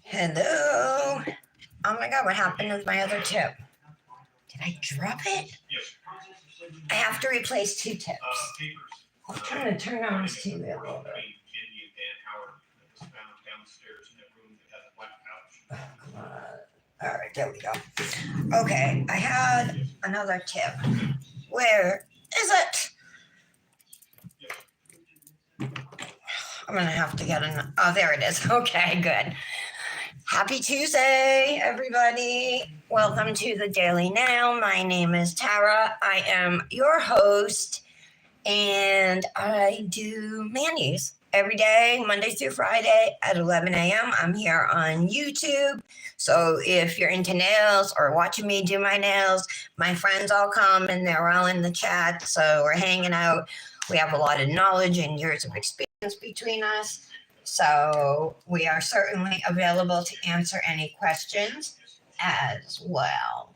Hello. Oh my God, what happened with my other tip? Did I drop it? I have to replace two tips. I'm trying to turn on this TV a little bit. Oh, come on. All right, there we go. Okay, I had another tip. Where is it? I'm gonna have to get an. Oh, there it is. Okay, good. Happy Tuesday, everybody. Welcome to the Daily Now. My name is Tara. I am your host, and I do manis every day, Monday through Friday at 11 a.m. I'm here on YouTube. So if you're into nails or watching me do my nails, my friends all come and they're all in the chat. So we're hanging out. We have a lot of knowledge and years of experience between us. So we are certainly available to answer any questions as well.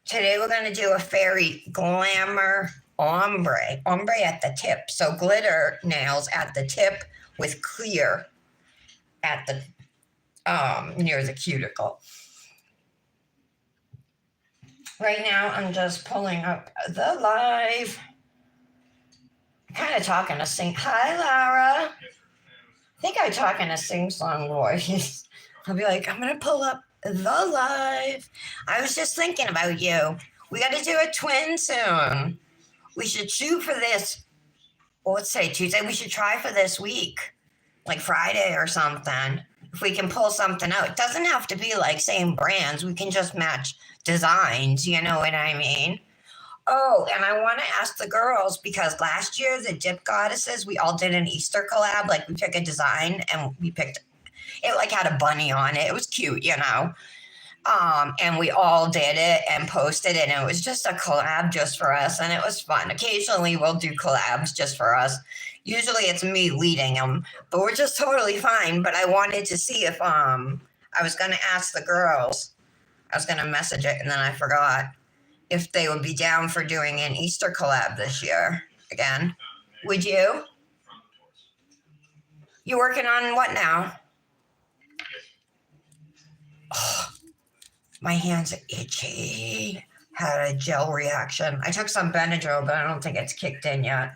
Today we're going to do a fairy glamour ombre at the tip. So glitter nails at the tip with clear at the near the cuticle. Right now I'm just pulling up the live. Kind of talking to sing. Hi, Lara. I think I talk in a sing-song voice. I'll be like, I'm going to pull up the live. I was just thinking about you. We got to do a twin soon. We should shoot for this. Well, let's say Tuesday. We should try for this week, like Friday or something. If we can pull something out. It doesn't have to be like same brands. We can just match designs. You know what I mean? Oh, and I want to ask the girls, because last year, the Dip Goddesses, we all did an Easter collab. Like, we picked a design and we picked it, like, had a bunny on it. It was cute, you know. And we all did it and posted it. And it was just a collab just for us. And it was fun. Occasionally, we'll do collabs just for us. Usually, it's me leading them, but we're just totally fine. But I wanted to see if I was going to ask the girls. I was going to message it and then I forgot if they would be down for doing an Easter collab this year again. Would you? You working on what now? Oh, my hands are itchy. Had a gel reaction. I took some Benadryl, but I don't think it's kicked in yet.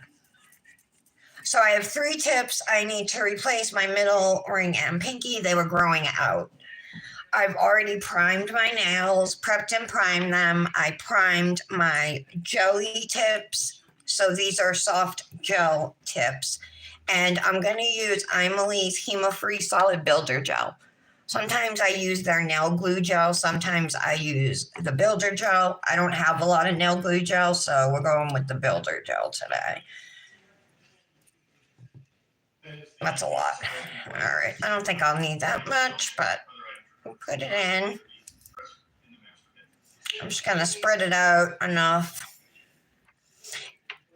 So I have 3 tips. I need to replace my middle ring and pinky. They were growing out. I've already primed my nails, prepped and primed them. I primed my jelly tips. So these are soft gel tips. And I'm going to use Emily's Hemo-Free Solid Builder Gel. Sometimes I use their nail glue gel. Sometimes I use the builder gel. I don't have a lot of nail glue gel, so we're going with the builder gel today. That's a lot. All right. I don't think I'll need that much, but we'll put it in. I'm just going to spread it out enough.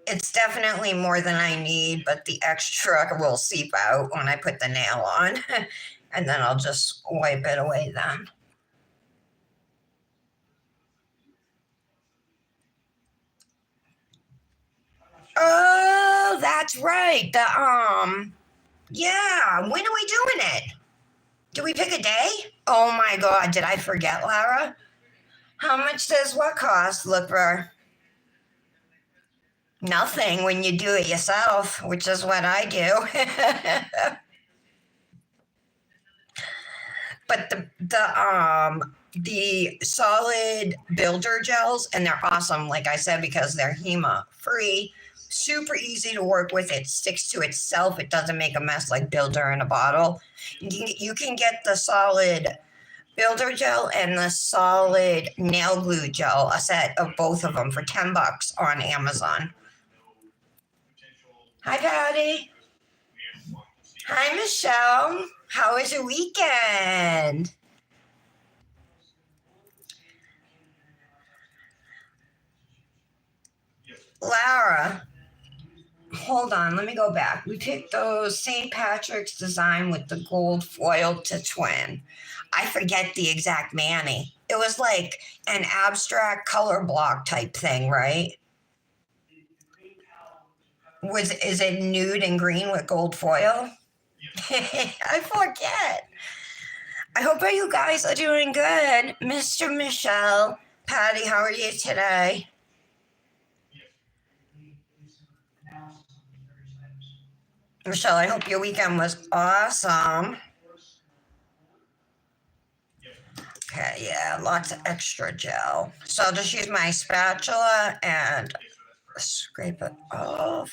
It's definitely more than I need, but the extra will seep out when I put the nail on. And then I'll just wipe it away then. Oh, that's right. Yeah. When are we doing it? Do we pick a day? Oh my God, did I forget, Lara? How much does what cost, Looper? Nothing when you do it yourself, which is what I do. But the solid builder gels, and they're awesome, like I said, because they're HEMA free, super easy to work with. It sticks to itself. It doesn't make a mess like builder in a bottle. You can get the solid builder gel and the solid nail glue gel, a set of both of them for $10 on Amazon. Hi, Patty. Hi, Michelle. How was your weekend? Lara, hold on. Let me go back. We picked those St. Patrick's design with the gold foil to twin. I forget the exact mani. It was like an abstract color block type thing, right? Is it nude and green with gold foil? I forget. I hope you guys are doing good. Mr. Michelle, Patty, how are you today? Michelle, I hope your weekend was awesome. Okay, yeah, lots of extra gel. So I'll just use my spatula and scrape it off.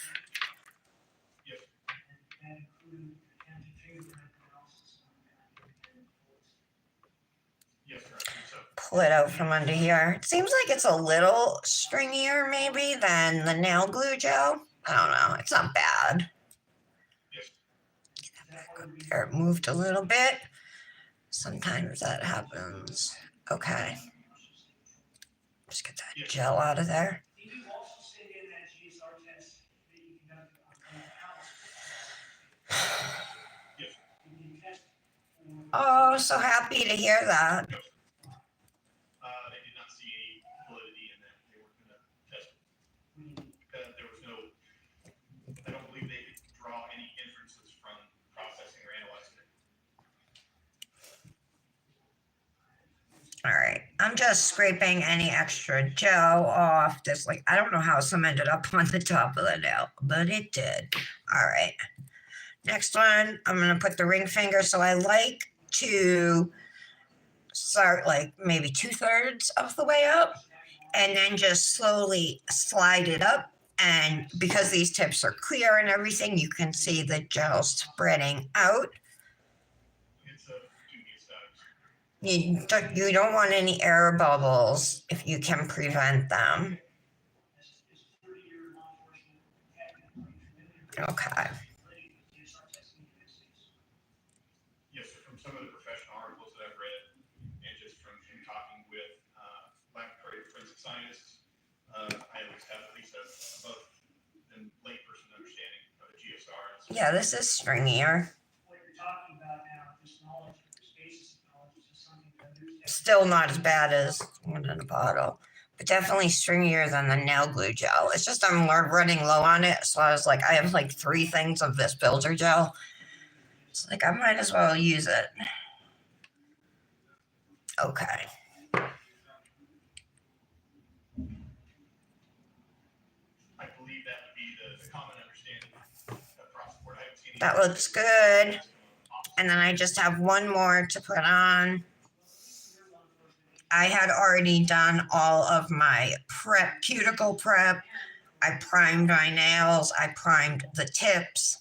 Pull it out from under here. It seems like it's a little stringier maybe than the nail glue gel. I don't know. It's not bad. Get that back up there. It moved a little bit. Sometimes that happens. Okay. Just get that gel out of there. Oh, so happy to hear that. They did not see any validity in that. They weren't going to test it. There was no, I don't believe they could draw any inferences from processing or analyzing it. All right, I'm just scraping any extra gel off this. Like, I don't know how some ended up on the top of the nail, but it did. All right, next one, I'm gonna put the ring finger. So I like to start like maybe 2/3 of the way up and then just slowly slide it up. And because these tips are clear and everything, you can see the gel spreading out. It's a dubious size. You don't want any air bubbles if you can prevent them. Okay. Yes, from some of the professional articles that I've read, and just from talking with laboratory forensic scientists, I at least have a above than layperson understanding of a GSR. Yeah, this is stringier. What you're talking about now, this knowledge, this basis of knowledge, is just something that others Still not as bad as one in a bottle, but definitely stringier than the nail glue gel. It's just I'm running low on it, so I was like, I have like 3 things of this builder gel. It's like I might as well use it. Okay. I believe that would be the common understanding across the board. I haven't seen That looks good. And then I just have one more to put on. I had already done all of my prep, cuticle prep. I primed my nails. I primed the tips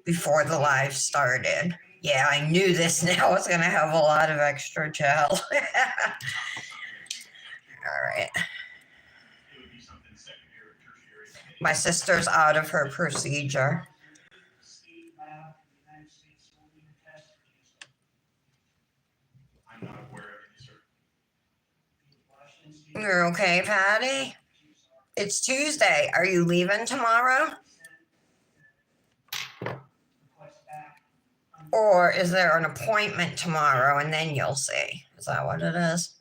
before the live started. Yeah, I knew this nail was going to have a lot of extra gel. All right. It would be something secondary or tertiary. My sister's out of her procedure. I'm not aware of any, sir. You're okay, Patty? It's Tuesday. Are you leaving tomorrow? Or is there an appointment tomorrow and then you'll see? Is that what it is?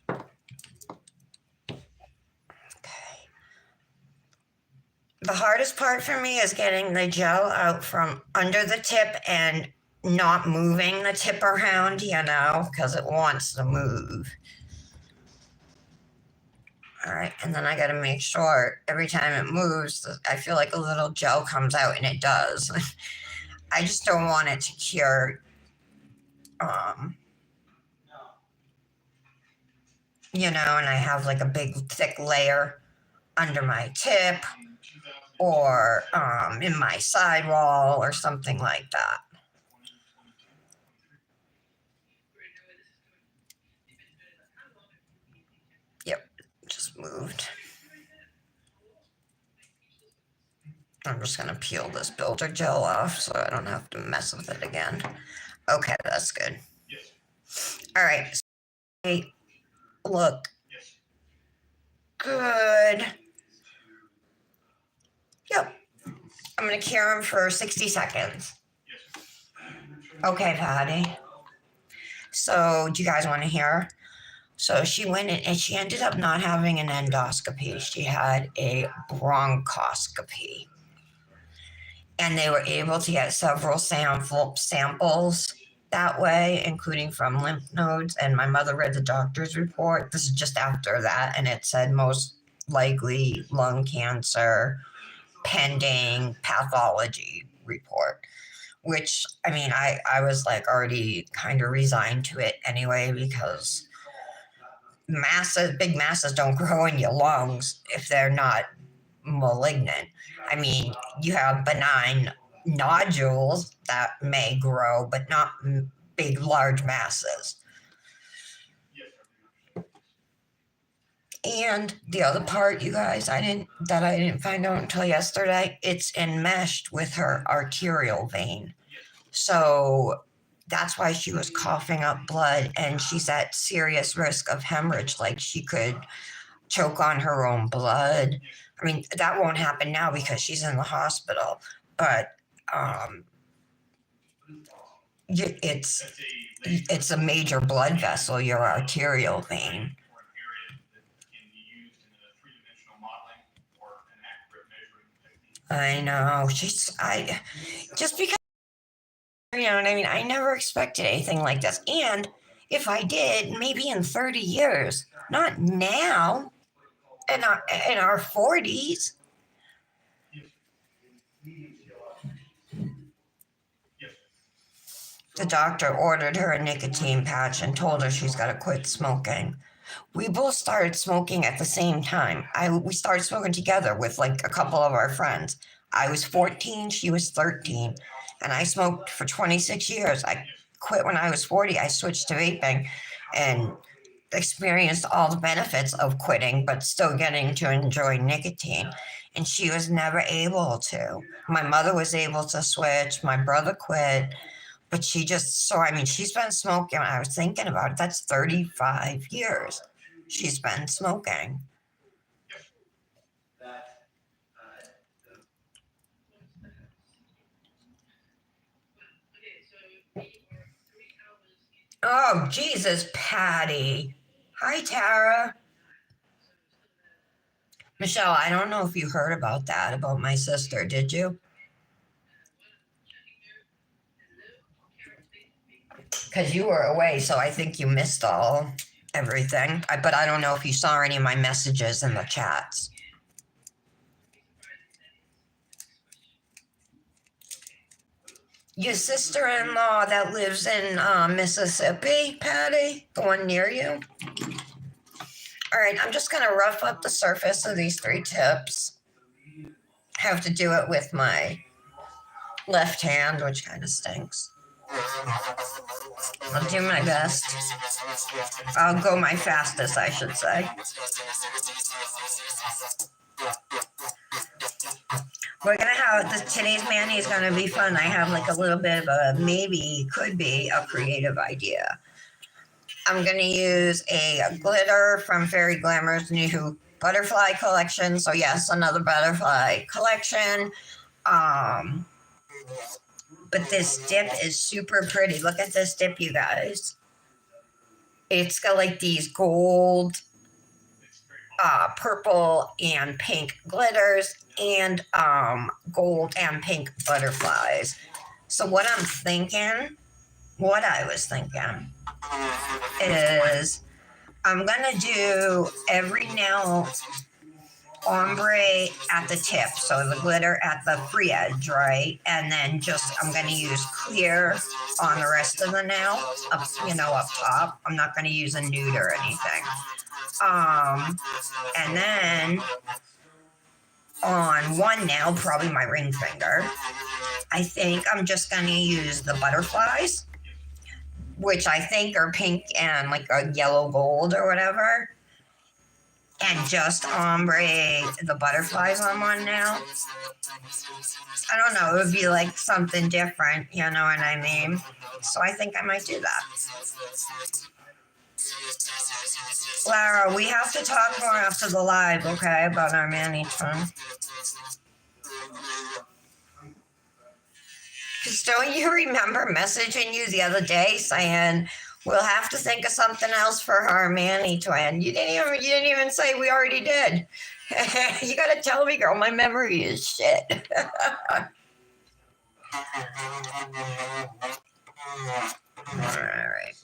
Okay. The hardest part for me is getting the gel out from under the tip and not moving the tip around, you know, because it wants to move. All right, and then I got to make sure every time it moves, I feel like a little gel comes out, and it does. I just don't want it to cure, you know, and I have like a big thick layer under my tip or in my sidewall or something like that. Yep, just moved. I'm just going to peel this builder gel off so I don't have to mess with it again. Okay, that's good. All right. So, look good. Yep. I'm going to cure them for 60 seconds. Okay, Patty. So, do you guys want to hear? So she went in and she ended up not having an endoscopy. She had a bronchoscopy. And they were able to get several samples that way, including from lymph nodes. And my mother read the doctor's report. This is just after that. And it said most likely lung cancer pending pathology report, which I mean, I was like already kind of resigned to it anyway, because big masses don't grow in your lungs if they're not malignant. I mean, you have benign nodules that may grow, but not big, large masses. And the other part, you guys, I didn't find out until yesterday. It's enmeshed with her arterial vein, so that's why she was coughing up blood, and she's at serious risk of hemorrhage. Like she could choke on her own blood. I mean, that won't happen now because she's in the hospital, but it's a major blood vessel, your arterial vein. I know. Just because, you know what I mean? I never expected anything like this. And if I did, maybe in 30 years, not now, in our 40s. The doctor ordered her a nicotine patch and told her she's got to quit smoking. We both started smoking at the same time. We started smoking together with like a couple of our friends. I was 14, she was 13, and I smoked for 26 years. I quit when I was 40. I switched to vaping and experienced all the benefits of quitting, but still getting to enjoy nicotine. And she was never able to. My mother was able to switch. My brother quit. But she's been smoking. I was thinking about it. That's 35 years she's been smoking. Oh, Jesus, Patty. Hi, Tara. Michelle, I don't know if you heard about that, about my sister. Did you? Because you were away, so I think you missed everything. But I don't know if you saw any of my messages in the chats. Your sister-in-law that lives in Mississippi, Patty, the one near you? All right, I'm just going to rough up the surface of these 3 tips. Have to do it with my left hand, which kind of stinks. I'll do my best. I'll go my fastest, I should say. We're gonna have today's Manny is gonna be fun. I have like a little bit of could be a creative idea. I'm gonna use a glitter from Fairy Glamor's new butterfly collection. So yes, another butterfly collection. But this dip is super pretty. Look at this dip, you guys. It's got like these gold, purple and pink glitters and gold and pink butterflies. So what I was thinking is I'm gonna do every nail ombre at the tip, so the glitter at the free edge, right? And then I'm gonna use clear on the rest of the nail, up top. I'm not gonna use a nude or anything. And then on one nail, probably my ring finger, I think I'm just gonna use the butterflies, which I think are pink and like a yellow gold or whatever. And just ombre the butterflies on one nail. I don't know, it would be like something different, you know what I mean? So I think I might do that. Lara, we have to talk more after the live, okay, about our Manny-tun. Because don't you remember messaging you the other day saying, We'll have to think of something else for her, Manny twin. You didn't even say we already did. You gotta tell me, girl. My memory is shit. All right.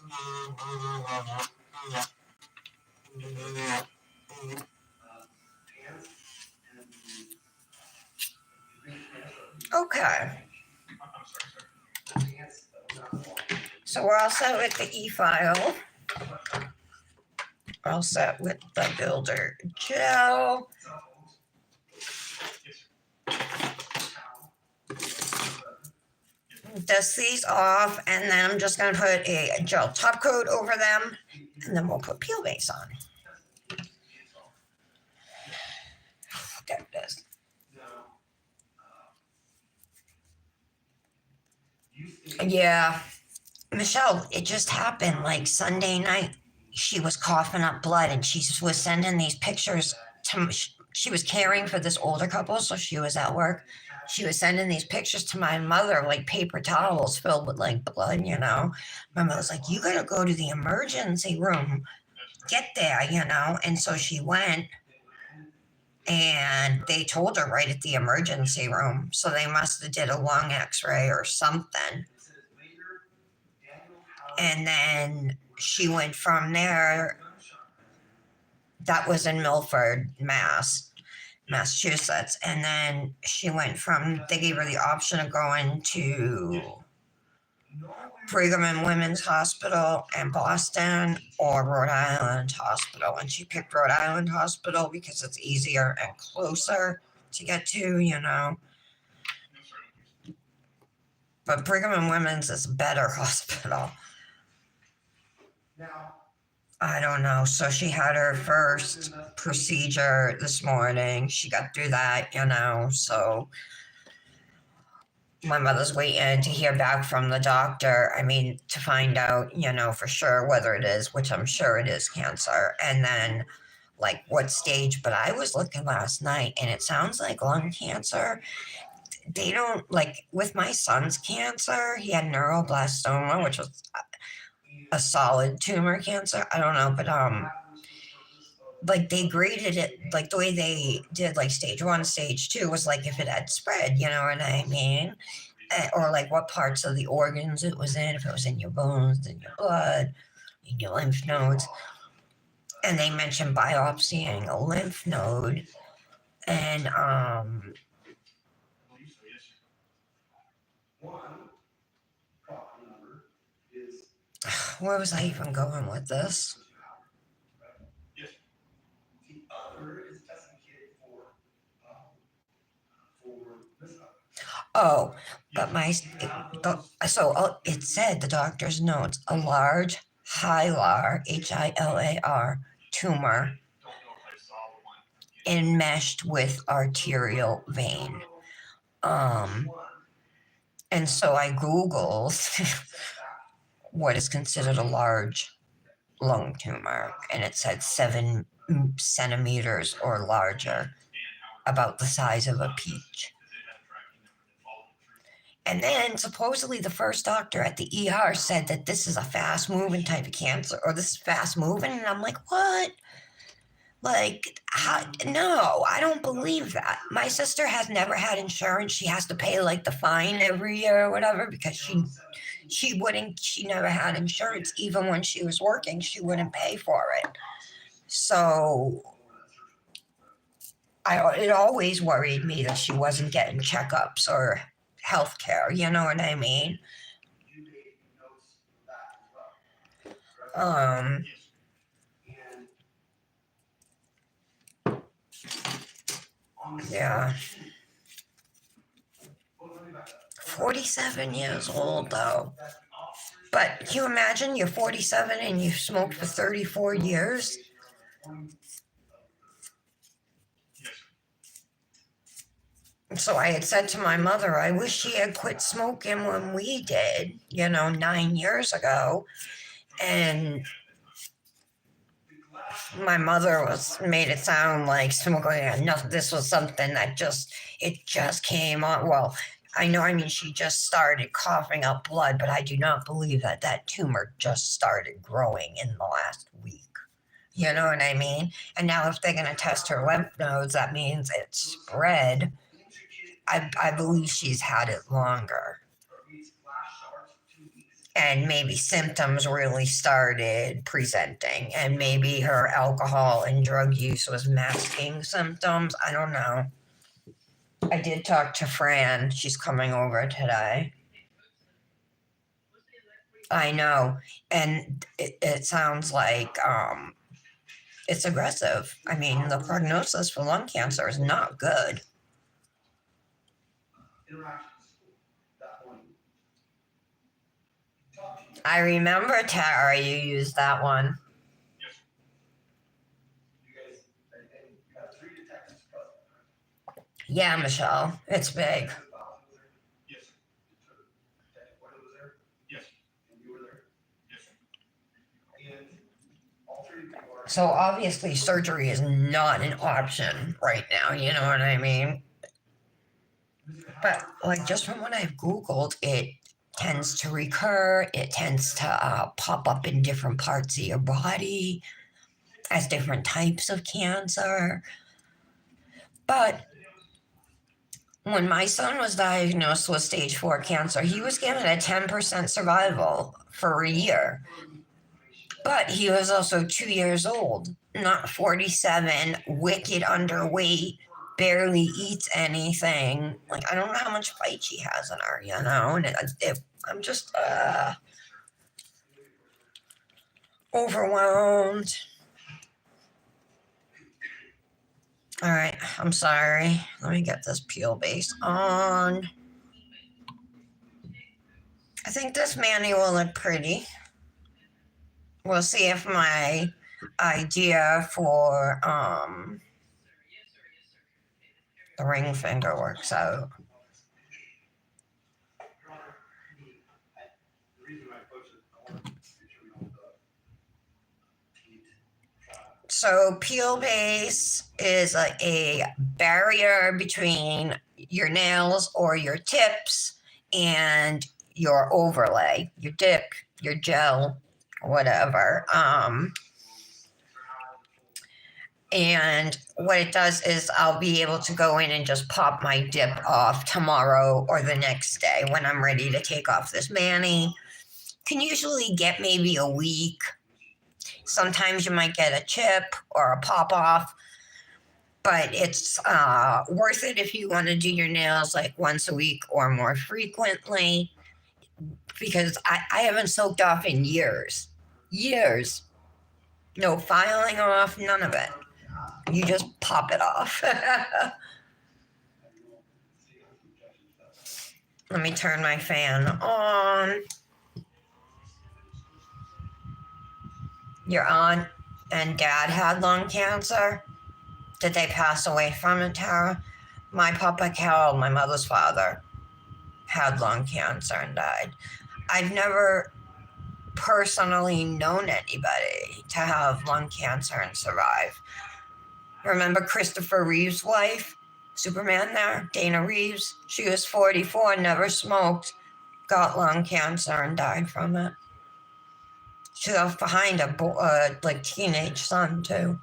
Okay. I'm sorry. So we're all set with the e-file. All set with the builder gel. Dust these off, and then I'm just going to put a gel top coat over them, and then we'll put peel base on. There it is. Yeah, Michelle, it just happened like Sunday night. She was coughing up blood, and she was sending these pictures to. She was caring for this older couple, so she was at work. She was sending these pictures to my mother, like paper towels filled with like blood. My mother's like, "You gotta go to the emergency room. Get there," And so she went, and they told her right at the emergency room. So they must have did a lung X-ray or something. And then she went from there. That was in Milford, Massachusetts. And then she went from, they gave her the option of going to Brigham and Women's Hospital in Boston or Rhode Island Hospital. And she picked Rhode Island Hospital because it's easier and closer to get to. But Brigham and Women's is a better hospital. I don't know. So she had her first procedure this morning. She got through that, So my mother's waiting to hear back from the doctor. To find out, for sure whether it is, which I'm sure it is cancer. And then like what stage. But I was looking last night and it sounds like lung cancer. They don't like with my son's cancer. He had neuroblastoma, which was a solid tumor cancer. I don't know, but like they graded it like the way they did like stage 1, stage 2 was like if it had spread, you know what I mean? Or like what parts of the organs it was in, if it was in your bones, in your blood, in your lymph nodes. And they mentioned biopsying a lymph node. And where was I even going with this? Oh, but it said the doctor's notes a large hilar HILAR tumor enmeshed with arterial vein. And so I Googled what is considered a large lung tumor, and it said 7 centimeters or larger, about the size of a peach. And then supposedly the first doctor at the ER said that this is a fast moving type of cancer, or this is fast moving. And I'm like, what? Like, no, I don't believe that. My sister has never had insurance. She has to pay like the fine every year or whatever because she never had insurance. Even when she was working, she wouldn't pay for it. So it always worried me that she wasn't getting checkups or health care, you know what I mean? Yeah. 47 years old though. But can you imagine you're 47 and you smoked for 34 years? So I had said to my mother, I wish she had quit smoking when we did, 9 years ago. And my mother made it sound like smoking. This was something that just came on. Well, I know, I mean, she just started coughing up blood, but I do not believe that that tumor just started growing in the last week. You know what I mean? And now if they're going to test her lymph nodes, that means it's spread. I believe she's had it longer. And maybe symptoms really started presenting, and maybe her alcohol and drug use was masking symptoms. I don't know. I did talk to Fran. She's coming over today. I know. And it sounds like it's aggressive. I mean, the prognosis for lung cancer is not good. I remember, Tara, you used that one. Yeah, Michelle, it's big. Yes. Yes. So obviously surgery is not an option right now, you know what I mean? But like just from what I've Googled, it tends to recur, it tends to pop up in different parts of your body as different types of cancer. But when my son was diagnosed with stage 4 cancer, he was given a 10% survival for a year. But he was also 2 years old, not 47, wicked underweight, barely eats anything. Like, I don't know how much fight she has in her, you know? And I'm just overwhelmed. All right, I'm sorry. Let me get this peel base on. I think this Manny will look pretty. We'll see if my idea for the ring finger works out. So peel base is a barrier between your nails or your tips and your overlay, your dip, your gel, whatever. And what it does is I'll be able to go in and just pop my dip off tomorrow or the next day when I'm ready to take off this mani. Can usually get maybe a week. Sometimes you might get a chip or a pop off, but it's worth it if you want to do your nails like once a week or more frequently, because I haven't soaked off in years. Years. No filing off, none of it. You just pop it off. Let me turn my fan on. Your aunt and dad had lung cancer. Did they pass away from it, Tara? My Papa Carol, my mother's father, had lung cancer and died. I've never personally known anybody to have lung cancer and survive. Remember Christopher Reeve's wife, Superman there, Dana Reeves? She was 44, never smoked, got lung cancer and died from it. She left behind a like teenage son too.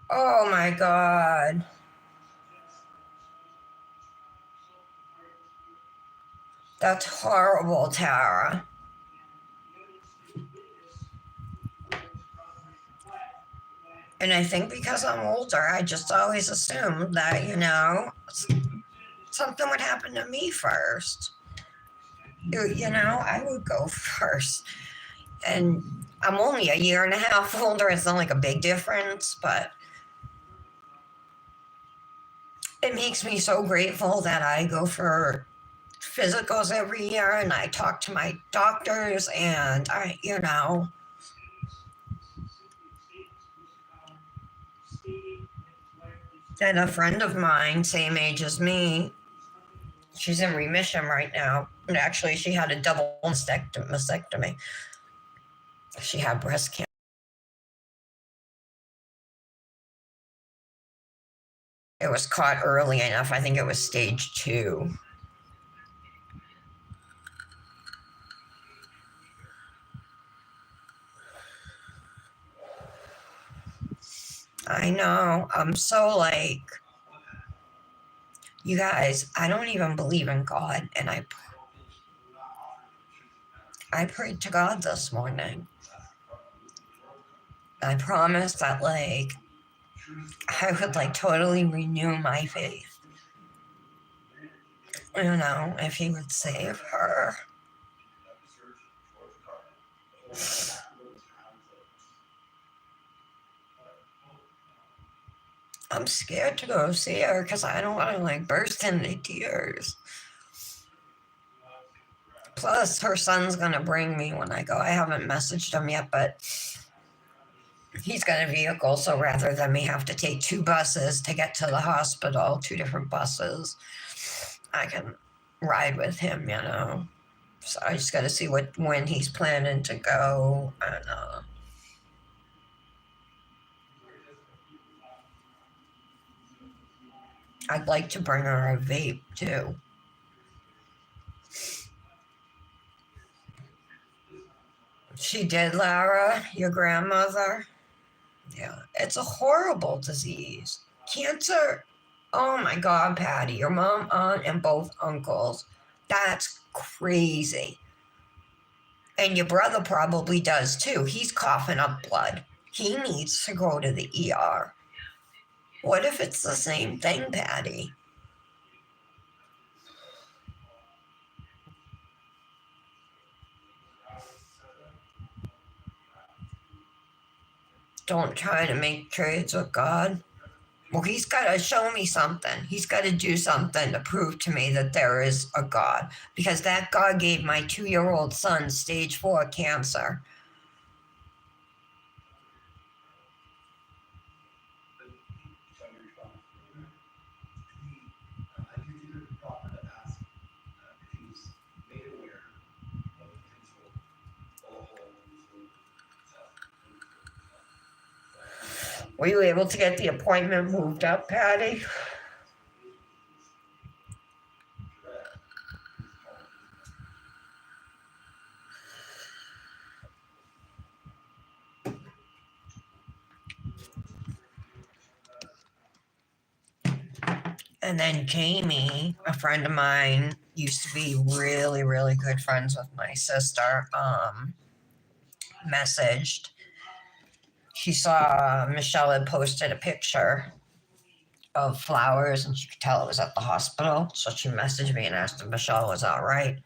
Oh my God. That's horrible, Tara. And I think because I'm older, I just always assumed that, something would happen to me first. I would go first. And I'm only a year and a half older. It's not like a big difference, but it makes me so grateful that I go for physicals every year and I talk to my doctors and and a friend of mine, same age as me, she's in remission right now. And actually, she had a double mastectomy. She had breast cancer. It was caught early enough. I think it was stage 2. I know. I'm so like, you guys, I don't even believe in God. And I prayed to God this morning. I promised that like I would like totally renew my faith. You know, if he would save her. I'm scared to go see her because I don't want to like burst into tears. Plus, her son's gonna bring me when I go. I haven't messaged him yet, but he's got a vehicle, so rather than me have to take 2 buses to get to the hospital, 2 different buses, I can ride with him, you know. So I just got to see when he's planning to go, and I'd like to bring her a vape too. She did, Lara, your grandmother. Yeah, it's a horrible disease. Cancer. Oh my God, Patty, your mom, aunt, and both uncles. That's crazy. And your brother probably does too. He's coughing up blood. He needs to go to the ER. What if it's the same thing, Patty? Don't try to make trades with God. Well, he's got to show me something. He's got to do something to prove to me that there is a God. Because that God gave my 2-year-old son stage 4 cancer. Were you able to get the appointment moved up, Patty? And then Jamie, a friend of mine, used to be really, really good friends with my sister, messaged. She saw Michelle had posted a picture of flowers and she could tell it was at the hospital. So she messaged me and asked if Michelle was all right.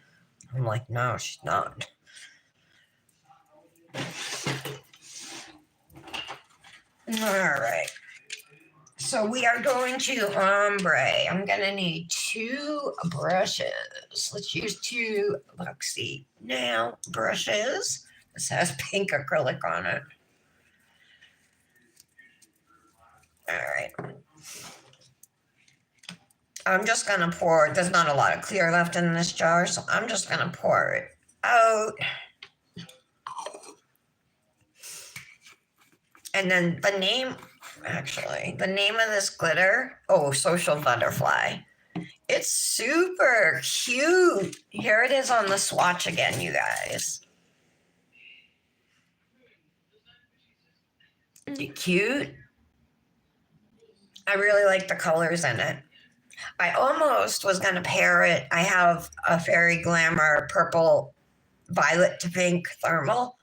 I'm like, no, she's not. All right. So we are going to ombre. I'm going to need 2 brushes. Let's use 2 Luxie nail brushes. This has pink acrylic on it. All right. I'm just going to pour, there's not a lot of clear left in this jar, so I'm just going to pour it out. And then the name of this glitter, Social Butterfly. It's super cute. Here it is on the swatch again, you guys. Isn't it cute? I really like the colors in it. I almost was going to pair it. I have a Fairy Glamour purple violet to pink thermal.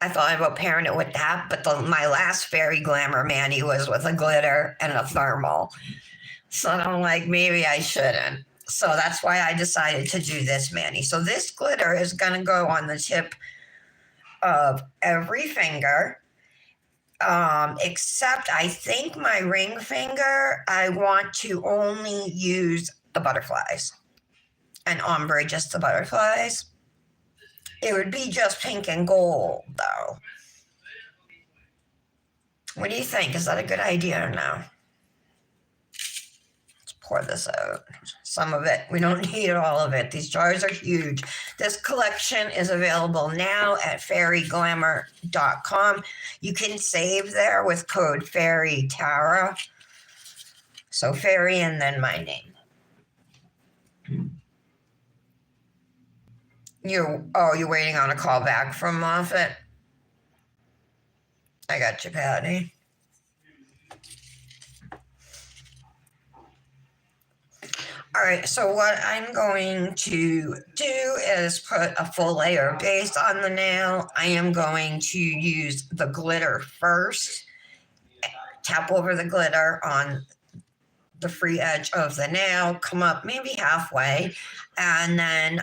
I thought about pairing it with that, but my last Fairy Glamour mani was with a glitter and a thermal. So I'm like, maybe I shouldn't. So that's why I decided to do this mani. So this glitter is going to go on the tip of every finger, except I think my ring finger, I want to only use the butterflies and ombre just the butterflies. It would be just pink and gold, though. What do you think? Is that a good idea or no? Let's pour this out. Some of it. We don't need all of it. These jars are huge. This collection is available now at fairyglamour.com. You can save there with code FairyTara. So fairy and then my name. You're waiting on a call back from Moffat? I got you, Patty. All right, so what I'm going to do is put a full layer of base on the nail. I am going to use the glitter first. Tap over the glitter on the free edge of the nail, come up maybe halfway, and then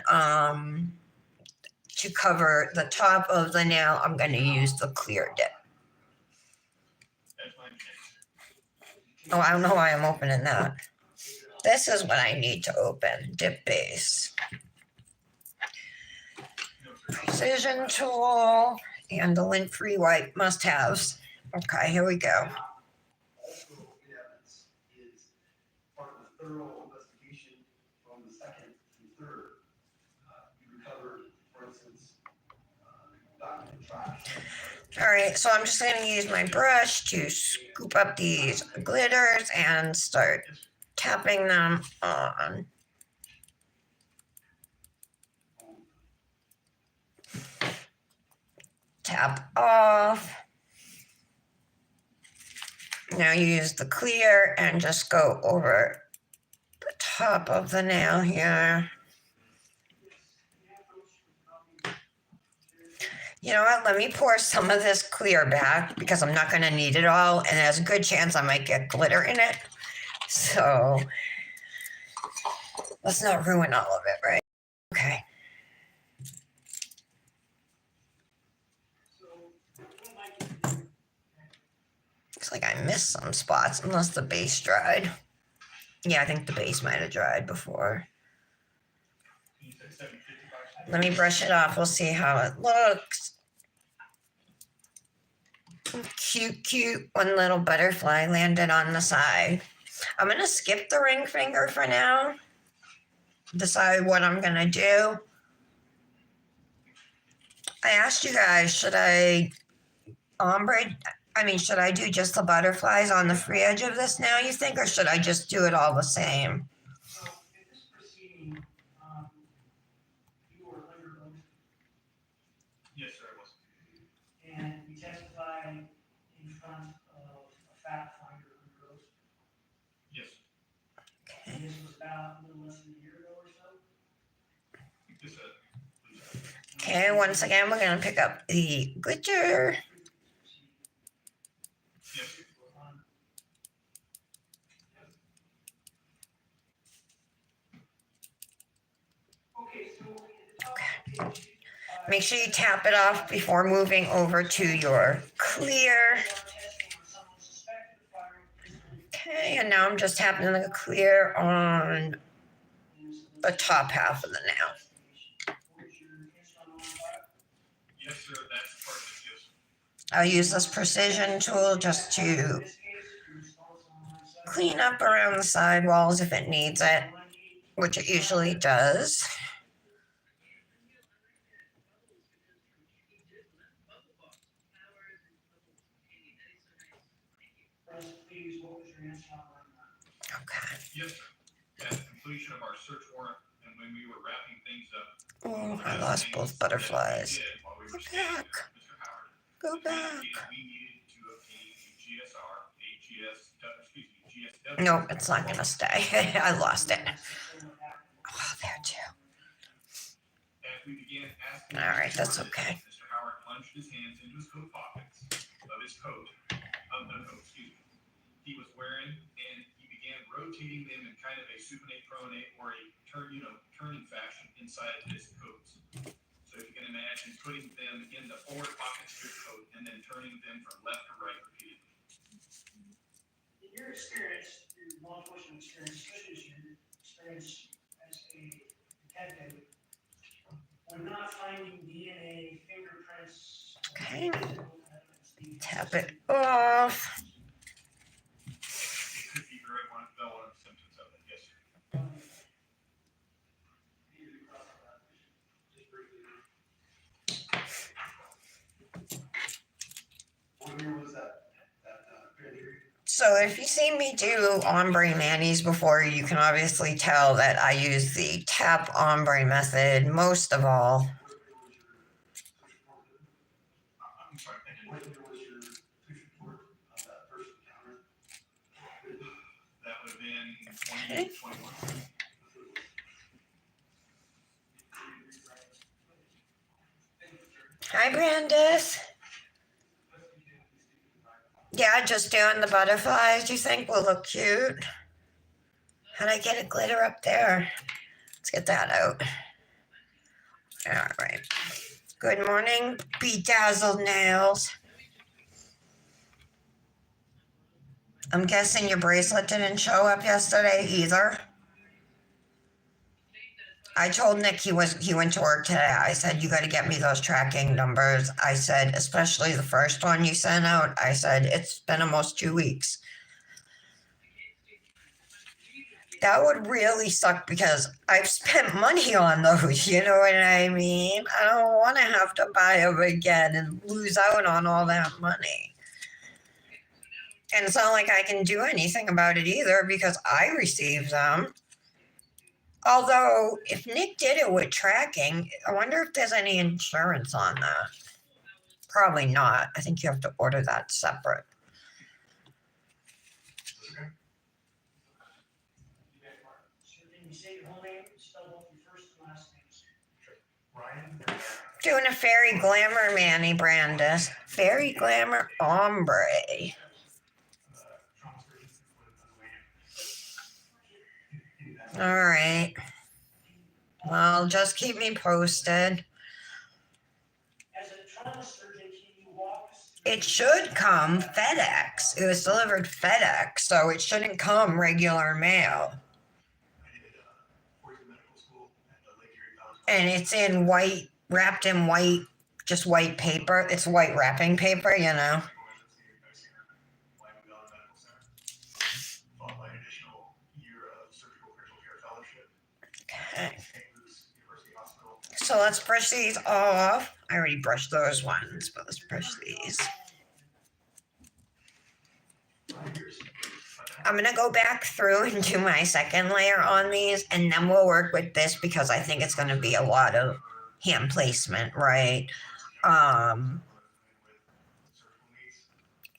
to cover the top of the nail, I'm going to use the clear dip. Oh, I don't know why I'm opening that. This is what I need to open, dip base. Precision tool and the lint-free wipe must-haves. Okay, here we go. Also, evidence is part of the thorough investigation from the second to third. You recovered, for instance, document trash. All right, so I'm just going to use my brush to scoop up these glitters and start tapping them on. Tap off. Now use the clear and just go over the top of the nail here. You know what? Let me pour some of this clear back because I'm not going to need it all, and there's a good chance I might get glitter in it. So let's not ruin all of it, right? Okay. Looks like I missed some spots unless the base dried. Yeah, I think the base might have dried before. Let me brush it off. We'll see how it looks. Cute, cute. One little butterfly landed on the side. I'm going to skip the ring finger for now. Decide what I'm going to do. I asked you guys, should I should I do just the butterflies on the free edge of this now, you think, or should I just do it all the same? So in this proceeding, you were under oath Yes, sir, it was. and you testified in front of a fact finder under oath. Yes, And this was about a little less than a year ago or so. yes, sir. Okay, once again, we're going to pick up the glitter. Yes, Okay, so at the top of page, Make sure you tap it off before moving over to your clear. Okay, and now I'm just tapping the clear on the top half of the nail. yes, sir, that's part of it, yes. I'll use this precision tool just to clean up around the sidewalls if it needs it, which it usually does. Please, what was your answer on that? Okay. Yes, sir. At the completion of our search warrant and when we were wrapping things up. Oh, I lost both butterflies. While we Go were standing back. there, Mr. Howard, Go back. we needed to obtain a GSW. Nope, it's not going to stay. I lost it. Oh, there too. As we began asking. All right, that's okay. Mr. Howard plunged his hands into his coat pockets of his coat, he was wearing, and he began rotating them in kind of a supinate pronate or a turning fashion inside his coats. So if you can imagine putting them in the forward pockets of your coat and then turning them from left to right repeatedly. In your experience, your law enforcement experience, especially as your experience as a detective, when not finding DNA, fingerprints, Okay. evidence, Tap it off. It could be very one of the symptoms of it, yes, sir. What year was that grand jury? So if you've seen me do ombre manis before, you can obviously tell that I use the tap ombre method most of all. I'm sorry, I didn't. What year was your police report on that first encounter? That would have been 2021. Hi, Brandis. Yeah, just doing the butterflies. Do you think will look cute? How'd I get a glitter up there? Let's get that out. All right. Good morning, bedazzled nails. I'm guessing your bracelet didn't show up yesterday either. I told Nick he went to work today. I said, you got to get me those tracking numbers. I said, especially the first one you sent out. I said, it's been almost 2 weeks. That would really suck because I've spent money on those. You know what I mean? I don't want to have to buy them again and lose out on all that money. And it's not like I can do anything about it either because I received them. Although, if Nick did it with tracking, I wonder if there's any insurance on that. Probably not. I think you have to order that separate. So can you say your whole name, spell both your first and last names? Ryan? Doing a fairy glamour mani, Brandis. Fairy glamour ombre. All right. Well, just keep me posted. As a trauma surgeon, can you walk us through? It should come FedEx. It was delivered FedEx, so it shouldn't come regular mail. I did Poison Medical School at the Lake Erie College. And it's in white, wrapped in white, just white paper. It's white wrapping paper, you know. Followed by an additional year of surgical critical care fellowship Okay. at St. Luke's University Hospital. So let's brush these off. I already brushed those ones, but let's brush these. 5 years. I'm going to go back through and do my second layer on these, and then we'll work with this because I think it's going to be a lot of hand placement, right?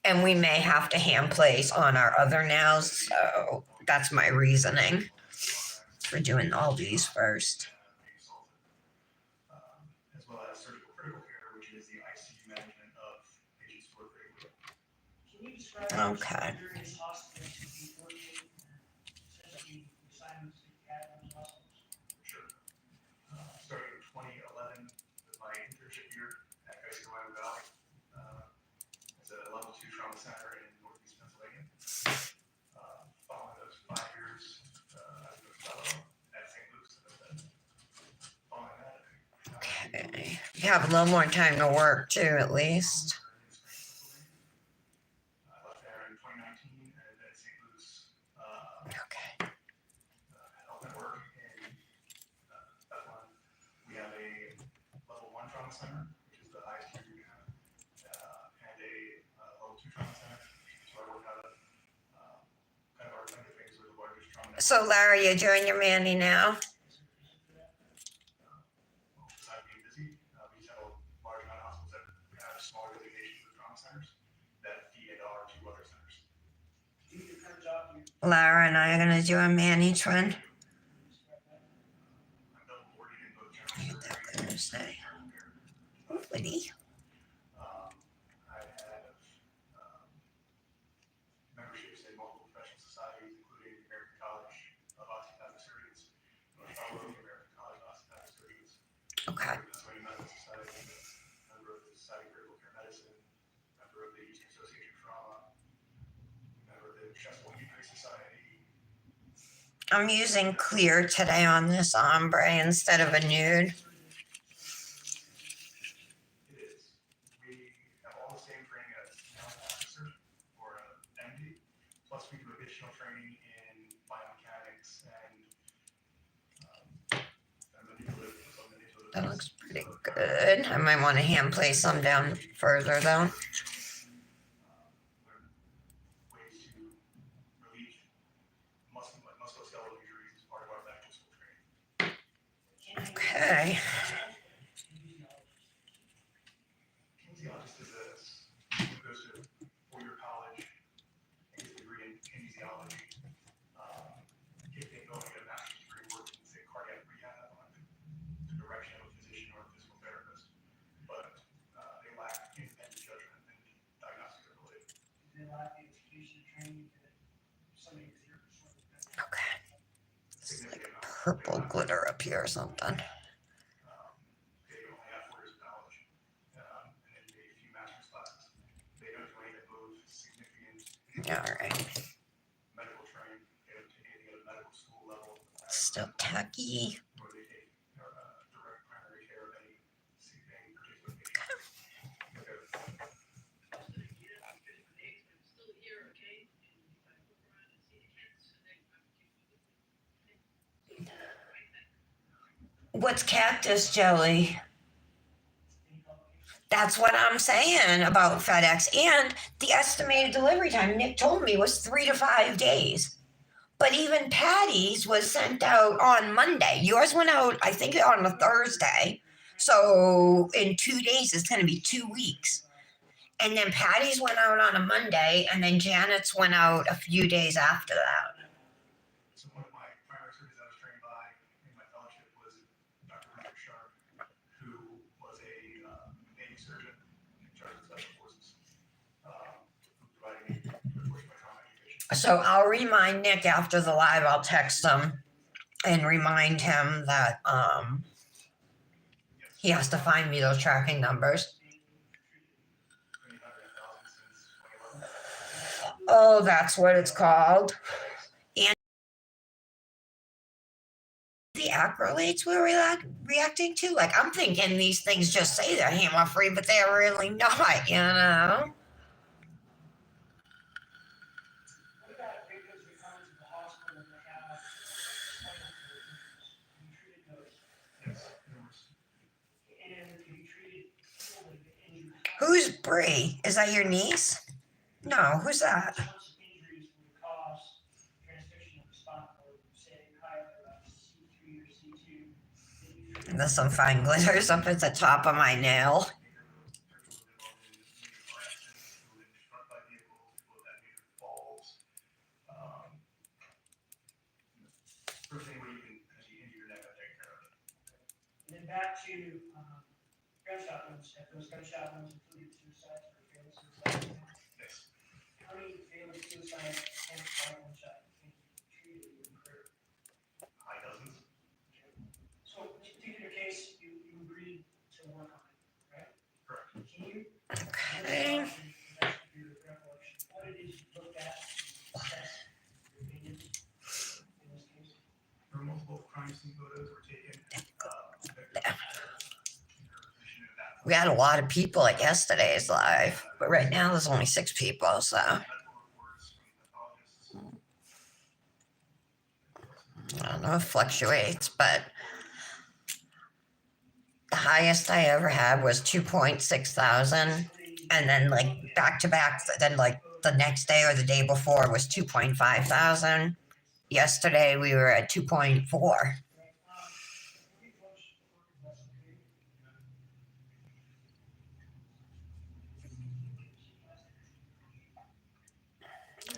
And we may have to hand place on our other nails, so that's my reasoning for doing all these first. As well as surgical critical care, which is the ICU management of patients who are critically ill. Can you describe your Okay. various hospitals you've worked in, essentially the assignments that you had in those hospitals? Sure. Starting in 2011 with my internship year at Wyoming Valley as a level 2 trauma center in Northeast Pennsylvania. Following those 5 years as a fellow at St. Luke's. Following that, Okay. You have a little more time to work too, at least. I left there in 2019 and at St. Luke's Okay. Health Network in Bethlehem. We have a level 1 trauma center, which is the highest tier you have, and a level 2 trauma center. So I work out of kind of our kind of things with the largest trauma network. So, Larry, you're doing your mani now? Besides being busy, we have a large amount of hospitals that have smaller designations of trauma centers that feed into our 2 other centers. Do your current job, you Lara and I are going to do a mani twin. describe that? I'm double boarded in both general Look at that surgery glitter say. and care. Oh, Liddy. I have memberships in multiple professional societies, including the American College of Osteopathic Surgeons, and a fellow of the American College of Osteopathic Surgeons, Okay. Pennsylvania Medical Society, member of the Society of Critical Care Medicine, member of the Eastern Association of Trauma, member of the Chest Wall Injury Society. I'm using clear today on this ombre instead of a nude. It is. We have all the same training as nail officer or an MD, plus we do additional training in biomechanics and manipulative. That looks pretty good. I might want to hand place some down further though. Ways to musculoskeletal injuries as part of our medical school training. Okay. Kinesiologist is someone who goes to four-year college and gets a degree in kinesiology. If they go and get a master's degree working in, say, cardiac rehab under the direction of a physician or a physical therapist, but they lack independent judgment and diagnostic ability. They lack the education and training that somebody with your sort of. Okay. It's like purple glitter up here or something. They only have 4 years of college, and then maybe a few master's classes. They don't do anything that moves significant All right. medical training. They don't take anything at a medical school level. Still tacky. Where they take direct primary care of any particular patient. What's cactus jelly? That's what I'm saying about FedEx. And the estimated delivery time, Nick told me, was 3 to 5 days. But even Patty's was sent out on Monday. Yours went out, I think, on a Thursday. So in 2 days, it's going to be 2 weeks. And then Patty's went out on a Monday, and then Janet's went out a few days after that. So one of my primary surgeons I was trained by in my fellowship was Dr. Richard Sharp, who was a Navy surgeon in charge of special forces, who provided me with my trauma education. So I'll remind Nick after the live. I'll text him and remind him that he has to find me those tracking numbers. Oh, that's what it's called. And the acrylates we're reacting to, like, I'm thinking these things just say they're hammer free, but they're really not, you know? What about victims who come to the hospital and they have spinal cord injuries? Have you treated those? Yes, numerous. And have you treated people that get injured? Who's Bree? Is that your niece? No, who's that? What sorts of injuries would cause transfixion of the spinal cord, say, either C3 or C2? There's some fine glitters up at the top of my nail. First thing where you can actually injure your neck, I take care of it. And then back to gunshot wounds. Have those gunshot wounds included suicides or failed suicides? Yes. How many failed suicides and gunshot can you treat in your career? High dozens. So, particular case, you agreed to work on it, right? Correct. Can you? Okay. Your recollection, what it is you looked at, assess your opinions in this case? There were multiple crime scene photos were taken. We had a lot of people at yesterday's live, but right now there's only 6 people, so I don't know, it fluctuates, but the highest I ever had was 2.6 thousand, and then like back to back, then like the next day or the day before was 2.5 thousand. Yesterday we were at 2.4.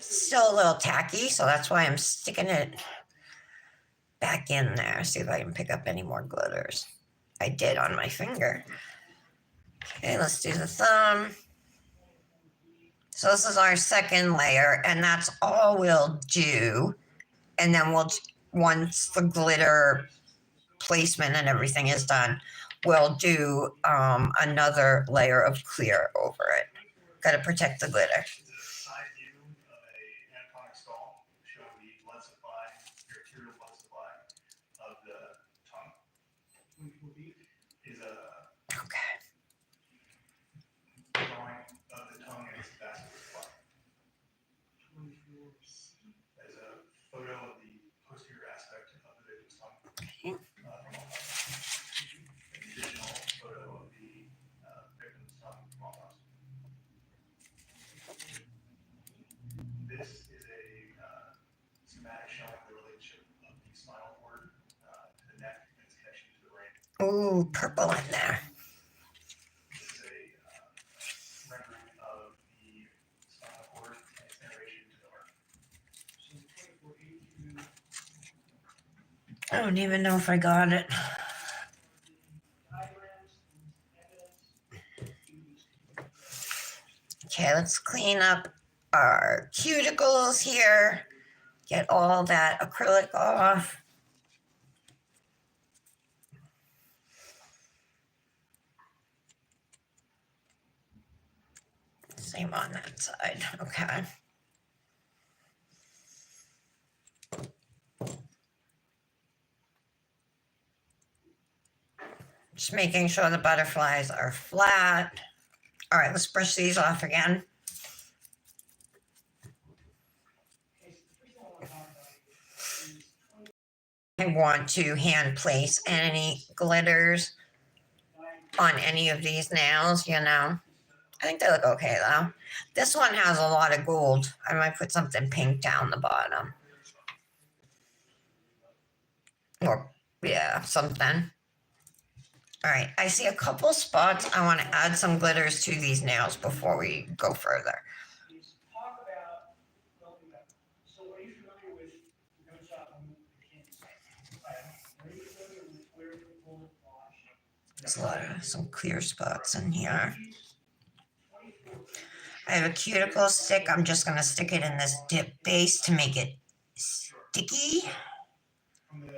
Still a little tacky, so that's why I'm sticking it back in there. See if I can pick up any more glitters. I did on my finger. Okay, let's do the thumb. So this is our second layer, and that's all we'll do. And then once the glitter placement and everything is done, we'll do another layer of clear over it. Got to protect the glitter. Side view of a anatomic skull showing the blood supply, the arterial blood supply of the tongue. 24 feet is a Okay. drawing of the tongue and its vascular supply. 24 feet. That is a photo of the posterior aspect of the victim's tongue. Okay. An additional photo of the victim's tongue from all sides. This is a schematic showing Ooh, purple in there. This is a rendering of the spinal cord and its innervation into the heart. So 2482. I don't even know if I got it. Diagrams and evidence. Okay, let's clean up our cuticles here. Get all that acrylic off. Same on that side. Okay. Just making sure the butterflies are flat. All right, let's brush these off again. Okay, so the first thing I want to talk about is I want to hand place any glitters on any of these nails, you know. I think they look okay though. This one has a lot of gold. I might put something pink down the bottom. Or, yeah, something. All right, I see a couple spots. I want to add some glitters to these nails before we go further. is talk about, so are you familiar with the gun shop on the Kansas site? Are you familiar with where the bullet lodged? There's a lot of some clear spots in here. I have a cuticle stick. I'm just going to stick it in this dip base to make it sticky. From the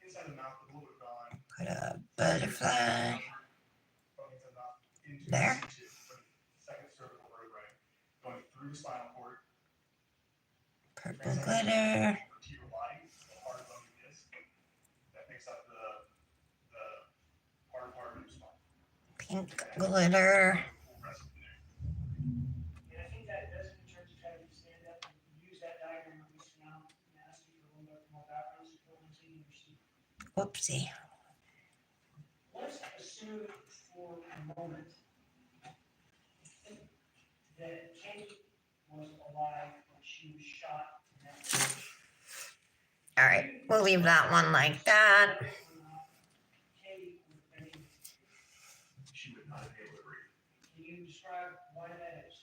inside of the mouth, the bullet gone. Put a butterfly From the inside of the mouth into there. the second cervical vertebrae, going through the spinal cord. Purple glitter. To your body, the heart bone disc that makes up the part of your spine. Pink glitter. And I think that does, in terms of having to stand up and use that diagram at least now, and ask you for a little bit more background support on seeing your student. Whoopsie. Let's assume for a moment that Katie was alive when she was shot in that location. All right, we'll leave that one like that. Katie would have been able to breathe. She would not have been able to breathe. Can you describe why that is?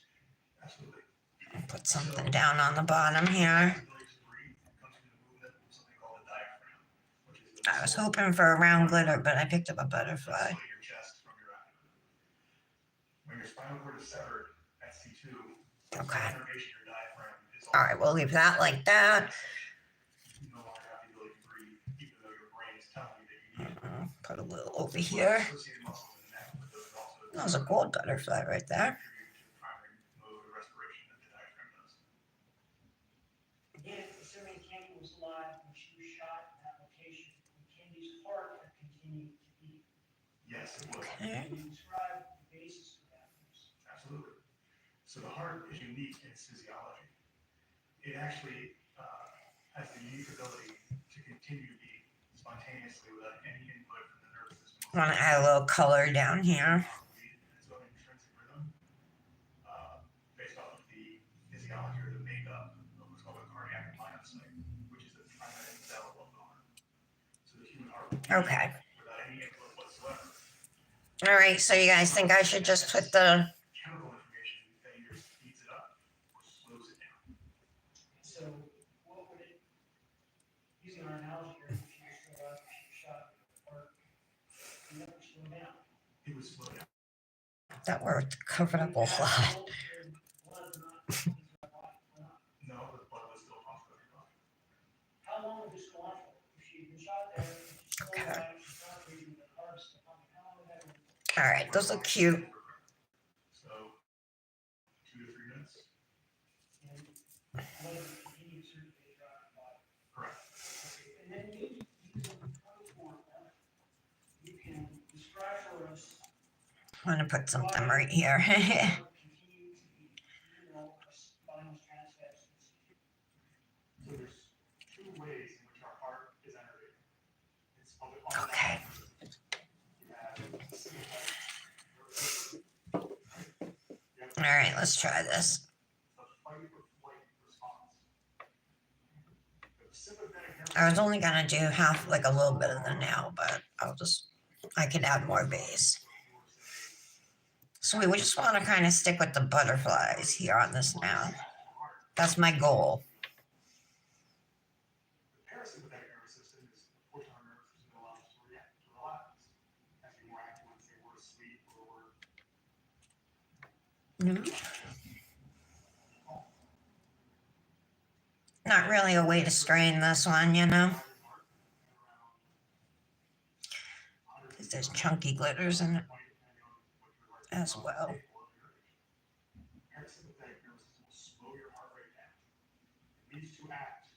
Absolutely. Put something down on the bottom here. Ability to breathe comes from the movement of something called the diaphragm, which is the I was muscle hoping for a round glitter, but I picked up a butterfly. insulating your chest from your abdomen. When your spinal cord is severed at C2, Okay. innervation of your diaphragm is All right, we'll leave that like that. You no longer have the ability to breathe, even though your brain is telling you that you need to. Put a little over here. Associated muscles in the neck, but those are also That was a gold butterfly right there. contribute to the primary mode of respiration that the diaphragm does. Again, assuming Candy was alive when she was shot in that location, and Candy's heart had continued to beat. Yes, it was. Okay. Can you describe the basis for that? Absolutely. So the heart is unique in its physiology. It actually has the unique ability to continue to beat spontaneously without any input from the nervous system. Want to add a little color down here. Its own intrinsic rhythm, based off of the physiology or the makeup of what's called a cardiac myocyte, which is the primary cell of the heart. So the human heart will beat Okay. without any input whatsoever. All right, so you guys think I should just put the Chemical information that either speeds it up or slows it down. So what would it, using our analogy here, if she was still alive, if she was shot in the heart, it would never slow down. It would slow down. that word covered up a lot? Blood not pumping through our body, or not. No, the blood was still pumping through your body. How long would this go on for? If she had been shot there, if she's still Okay. alive, she's not breathing, the heart's still pumping, how long would that go? All right, those look cute. So 2 to 3 minutes. And let it continue to circulate throughout the body. Correct. And then maybe using 24, you can describe for us I'm gonna put something right here. continue to be, even though our spinal transfers. So there's 2 ways in which our heart is innervated. It's called the Okay. All right, let's try this. The fight or flight response. The sympathetic nervous I was only gonna do half, like a little bit of the nail, but I could add more base. So we would just want to kind of stick with the butterflies here on this now. That's my goal. The parasympathetic nervous system is the portion of our nervous system that allows us to react, to relax, as be more active when, say, we're asleep or we're Not really a way to strain this one, you know? Because there's chunky glitters in it as well. Parasympathetic nervous system will slow your heart rate down. It needs to act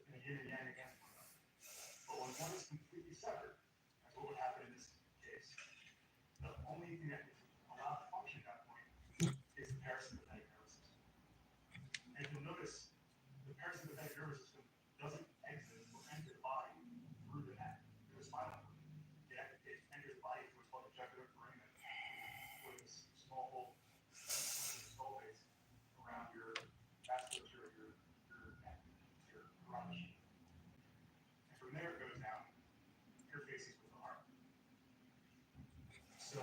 in a yin and yang against one another. But when one is completely severed, that's what would happen in this case. The only thing that is allowed to function at that point is the parasympathetic nervous system. And you'll notice the parasympathetic nervous system doesn't exit or enter the body through the neck, through the spinal cord. It enters the body through what's called the jugular foramen, with this small hole, the skull base around your vasculature, your neck, your carotid. And from there it goes down, interfaces with the heart. So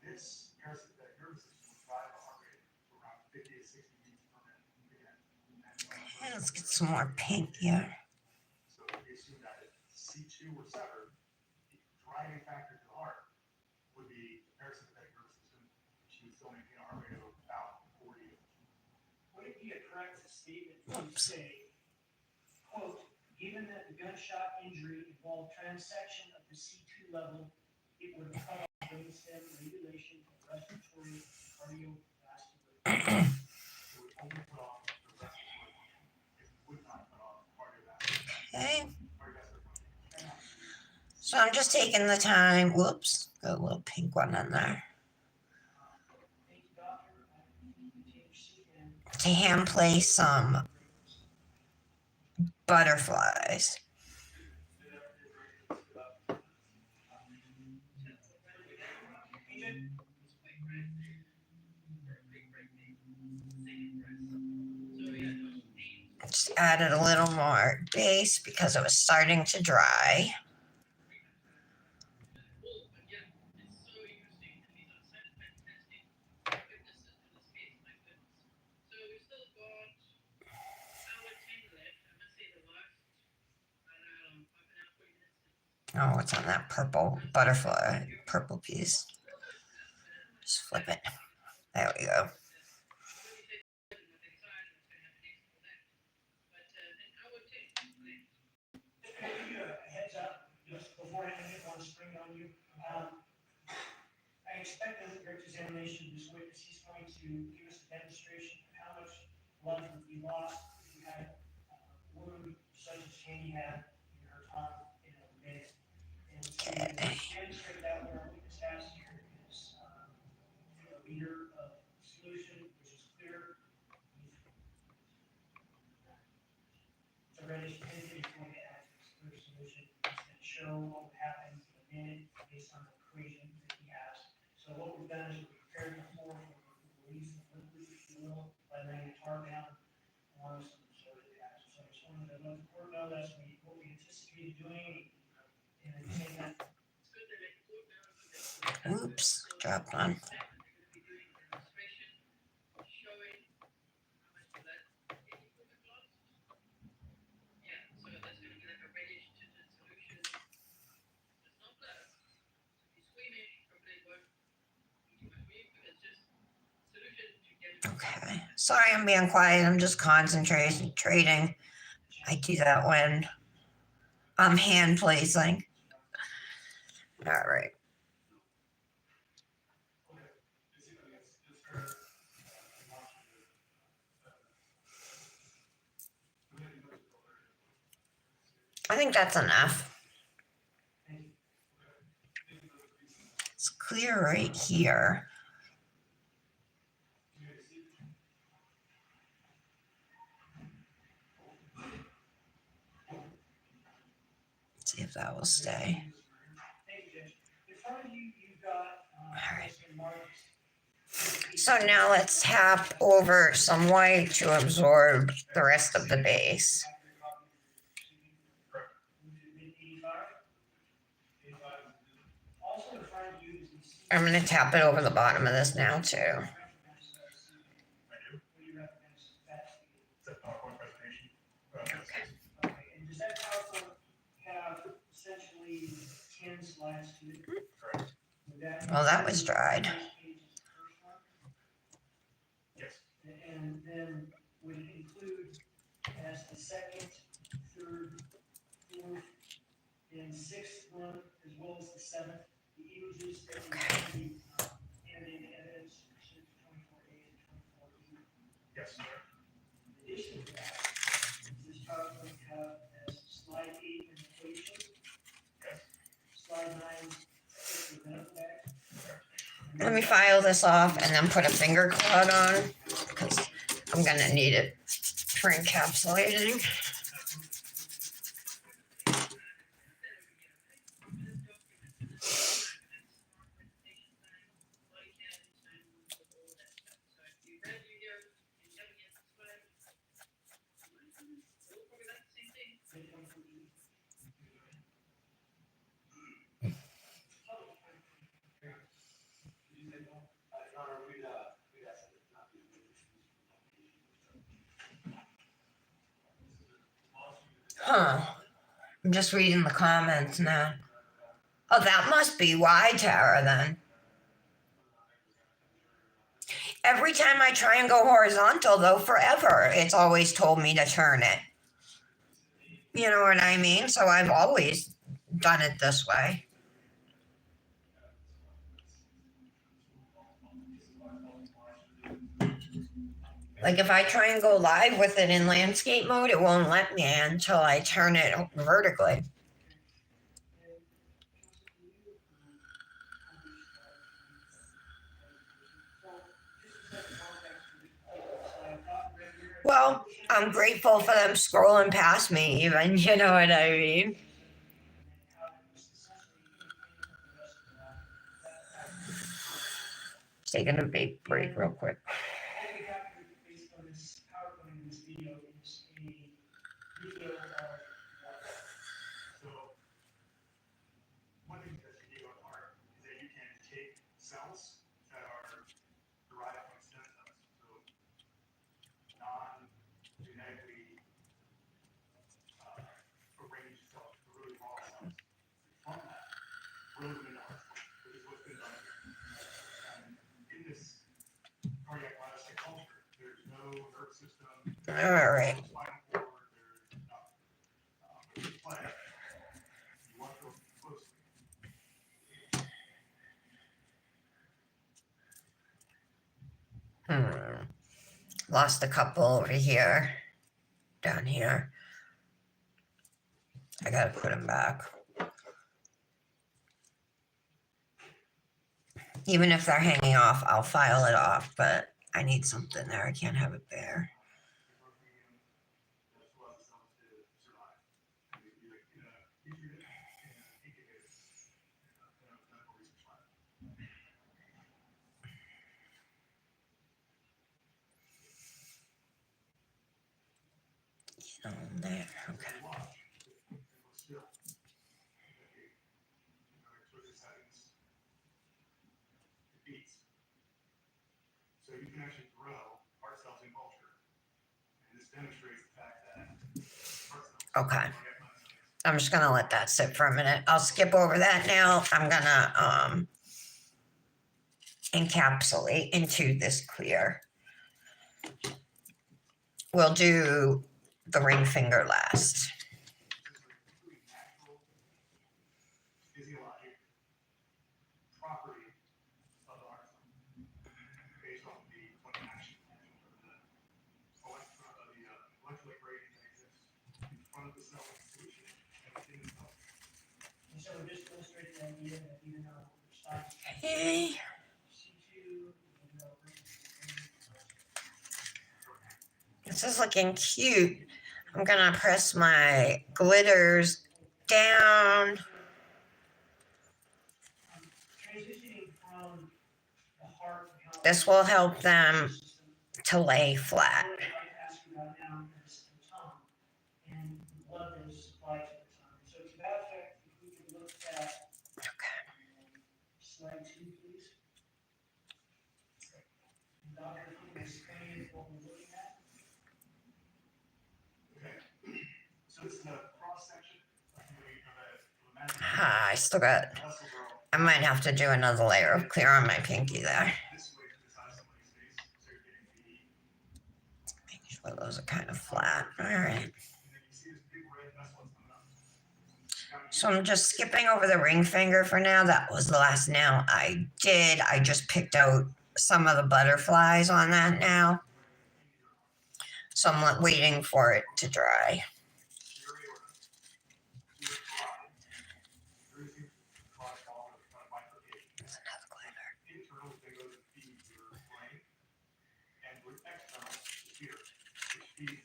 this parasympathetic nervous system will drive the heart rate to around 50 to 60 beats per minute. Okay, let's get some more pink here. So we assume that if C2 were severed, the driving factor to the heart would be the parasympathetic nervous system, which would still maintain a heart rate of about 40. Would it be a correct statement to say, quote, given that the gunshot injury involved transection of the C2 level, it would have cut off brainstem regulation of respiratory cardiovascular. It would only put off the respiratory function. It would not put off cardiovascular. Okay. Cardiovascular function. So I'm just taking the time. Whoops. Got a little pink one in there. Thank you, doctor. Take your seat and To hand play some butterflies. Just added a little more base because it was starting to dry. Oh, what's on that purple butterfly, purple piece? Just flip it. There we go. just to give you a heads up, just before I hit one spring on you, I expect that your examination of this witness, he's going to give us a demonstration of how much blood would be lost if you had a wound such as Shani had in her tongue in a minute. And to demonstrate that, what our witness has here is a liter of solution, which is clear. It's a reddish tint that he's going to add to this clear solution. It's going to show what would happen in a minute based on the equation that he has. So what we've done is we've prepared the floor for release of liquid, if you will, by laying a tar down along some sort of gas. So I just wanted to let the court know that's what we anticipated doing. And at the same time, Oops, dropped one. Okay, sorry I'm being quiet. I'm just concentrating. I do that when I'm hand placing. All right. I think that's enough. It's clear right here. Let's see if that will stay. All right. So now let's tap over some white to absorb the rest of the base. I'm going to tap it over the bottom of this now too. I do. It's a PowerPoint presentation. Okay, and does that PowerPoint have essentially 10 slides to it? Correct. Well, that was dried. First page is the first one, Yes. and then would it include as the second, third, fourth, and sixth one, as well as the seventh, the images that would be added in evidence pursuant to 24A and 24E? Yes, sir. In addition to that, does this PowerPoint have as slide 8 an equation, Yes. slide 9 the medical bag? Let me file this off and then put a finger cloud on because I'm going to need it for encapsulating. Huh. I'm just reading the comments now. Oh, that must be why, Tara, then. Every time I try and go horizontal, though, forever, it's always told me to turn it. You know what I mean? So I've always done it this way. Like if I try and go live with it in landscape mode, it won't let me until I turn it vertically. Well, I'm grateful for them scrolling past me even, you know what I mean? Taking a big break real quick. What we got here based on this PowerPoint in this video is a video of So, one thing that's unique about art is that you can take cells that are derived from stem cells, so non-genetically arranged cells, really raw cells. From that, grow them into art, which is what's been done here. And in this cardiac myocyte culture, there's no nerve system, All right. no spinal cord, there's nothing. With play, you want to look closely. Lost a couple over here. Down here. I gotta put them back. Even if they're hanging off, I'll file it off, but I need something there. I can't have it there. There, okay. So you can actually grow heart cells in culture. And this demonstrates the fact that heart cells. Okay. I'm just gonna let that sit for a minute. I'll skip over that now. I'm gonna encapsulate into this clear. We'll do the ring finger last. Physiologic property of the heart cell based on the action potential of the electrolyte gradient that exists in front of the cell solution and within the cell. And so we're just illustrating the idea that even though we're starting Hey. C2, This is looking cute. I'm gonna press my glitters down. transitioning from the heart. This will help them to lay flat. What I'd like to ask you about now is the tongue and the blood that is supplied to the tongue. So to that effect, if we could look at slide 2, please. doctor, if you can explain what we're looking at. Okay. So this is a cross section of a massive I still got, vessel girl. I might have to do another layer of clear on my pinky there. This way to the size of somebody's face, so you're getting the. Make sure those are kind of flat. All right. And then you see this big red vessel that's coming up. So I'm just skipping over the ring finger for now. That was the last nail I did. I just picked out some of the butterflies on that now. So I'm waiting for it to dry. There's another glitter. Internal, they go to feed your brain, and with external, the spear, which feeds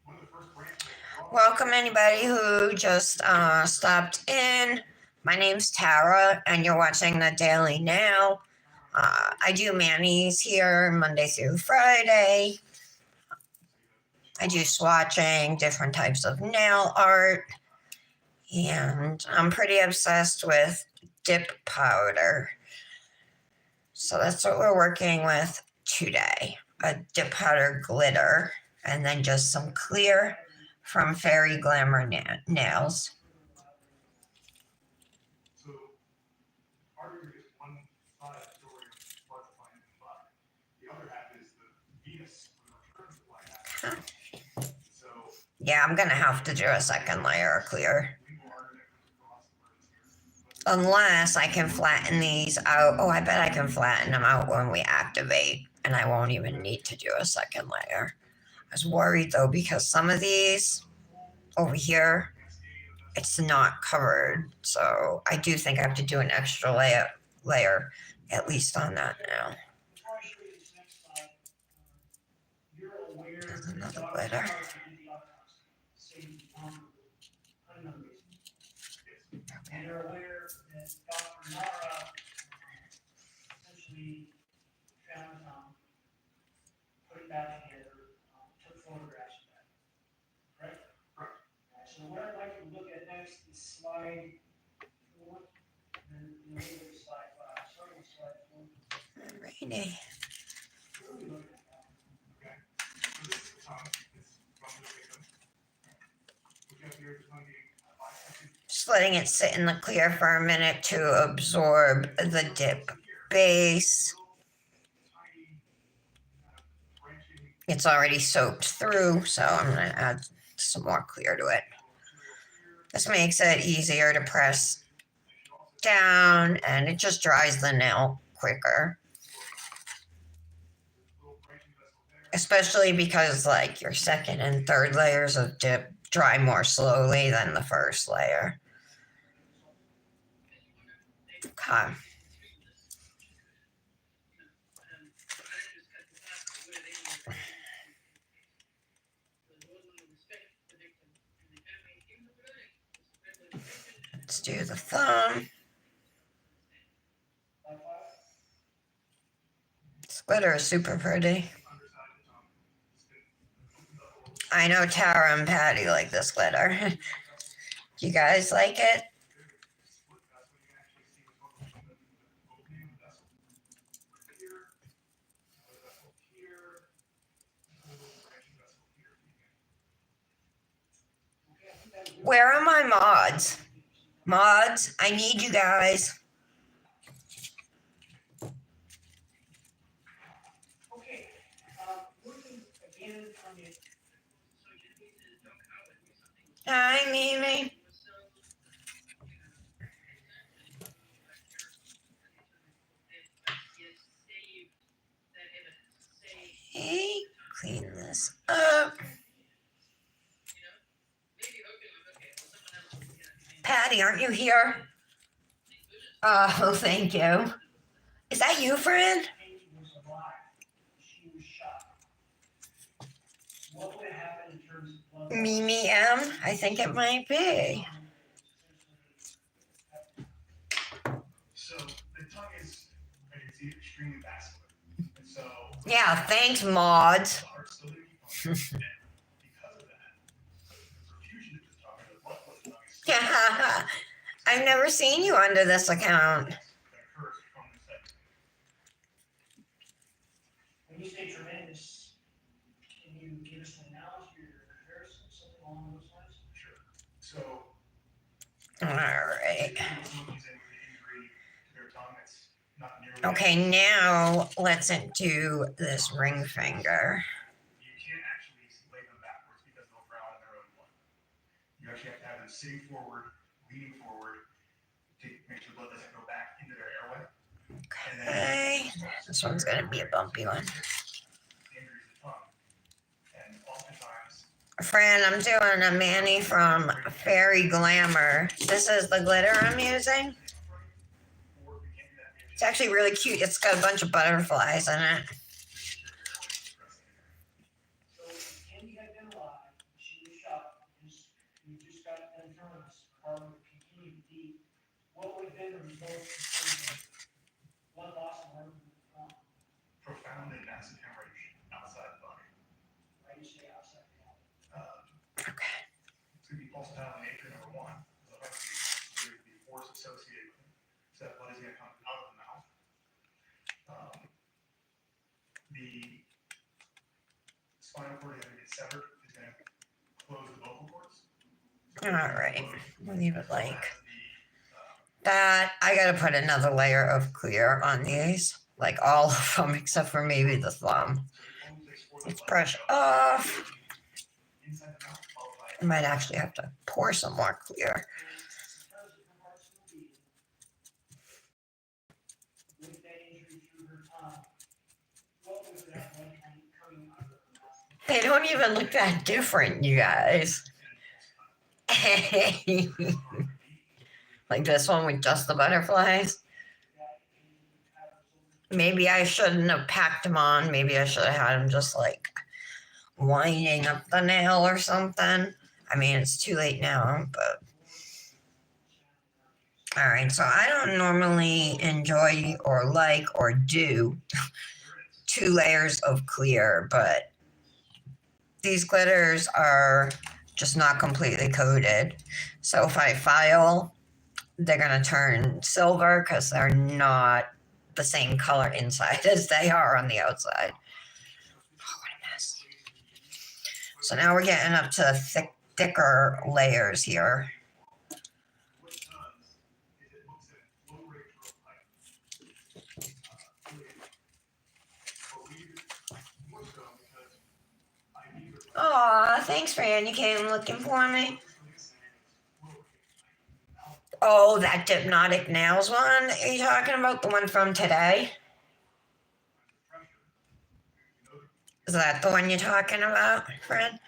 one of the first branches. Welcome anybody who just stopped in. My name's Tara, and you're watching the Daily Nail. I do manis here Monday through Friday. I do swatching, different types of nail art, and I'm pretty obsessed with dip powder. So that's what we're working with today, a dip powder glitter, and then just some clear from Fairy Glamor Nails. So, art is one side of the story of butterfly and butterfly. The other half is the Venus returns to black half. So, Yeah, I'm gonna have to do a second layer of clear. we will art that comes across the burdens here. Unless I can flatten these out. Oh, I bet I can flatten them out when we activate, and I won't even need to do a second layer. I was worried though, because some of these over here, it's not covered. So I do think I have to do an extra layer at least on that now. Before I show you this next slide, you're aware There's that another doctors glitter. are antioxidants, say, honey numbers. And you're aware that Dr. Nara essentially found, put it back together, took photographs of that. Correct? Correct. So what I'd like to look at next is slide 4, and then we'll look at slide 5. Starting with slide 4. Alrighty. What are we looking at now? Okay. So this is the tongue. It's from the victim. What you have here is the tongue being bisected. Just letting it sit in the clear for a minute to absorb the dip base. Tiny, branching. It's already soaked through, so I'm going to add some more clear to it. This makes it easier to press down, and it just dries the nail quicker. Especially because like your second and third layers of dip dry more slowly than the first layer. Okay. Let's do the thumb. This glitter is super pretty. I know Tara and Patty like this glitter. You guys like it? Where are my mods? Mods, I need you guys. Okay, looking again from the. Hi, Mimi. Okay, clean this up. Patty, aren't you here? Oh, thank you. Is that you, friend? Amy was alive. She was shot. What would have happened in terms of blood? Mimi M? I think it might be. So the tongue is, I can see, extremely vascular. And so Yeah, thanks, mods. the heart's still going to keep pumping. And because of that, the perfusion of the tongue and the blood flow to the tongue is I've never seen you under this account. that occurs from the second you say tremendous, can you give us an analogy or comparison, something along those lines? Sure. So. All right. If someone comes in with an injury to their tongue, it's not nearly. Okay, now let's do this ring finger. You can't actually lay them backwards because they'll drown in their own blood. You actually have to have them sitting forward, leaning forward to make sure blood doesn't go back into their airway. Okay, this one's gonna be a bumpy one. Injuries the tongue. And oftentimes. Fran, I'm doing a Manny from Fairy Glamor. This is the glitter I'm using. It's actually really cute. It's got a bunch of butterflies in it. So Candy had been alive, she was shot, you just got done telling us, Harvard continued deep. What would have been the result in terms of blood loss and organ function? Profound and massive hemorrhage outside the body. Why do you say outside the body? Okay. It's going to be pulsatile in nature, number one. There's going to be force associated with it. So that blood is going to come out of the mouth. The spinal cord is going to get severed. It's going to close the vocal cords. All right. We'll leave it like that. I gotta put another layer of clear on these, like all of them except for maybe the thumb. Let's brush off. I might actually have to pour some more clear. With that injury through her tongue, what was that blood coming out of her mouth? They don't even look that different, you guys. Like this one with just the butterflies. Maybe I shouldn't have packed them on. Maybe I should have had them just like winding up the nail or something. I mean, it's too late now, but. All right, so I don't normally enjoy or like or do 2 layers of clear, but these glitters are just not completely coated. So if I file, they're gonna turn silver because they're not the same color inside as they are on the outside. Oh, what a mess. So now we're getting up to thicker layers here. Aw, thanks, Fran. You came looking for me. Oh, that Hypnotic Nails one? Are you talking about the one from today? Is that the one you're talking about, Fran?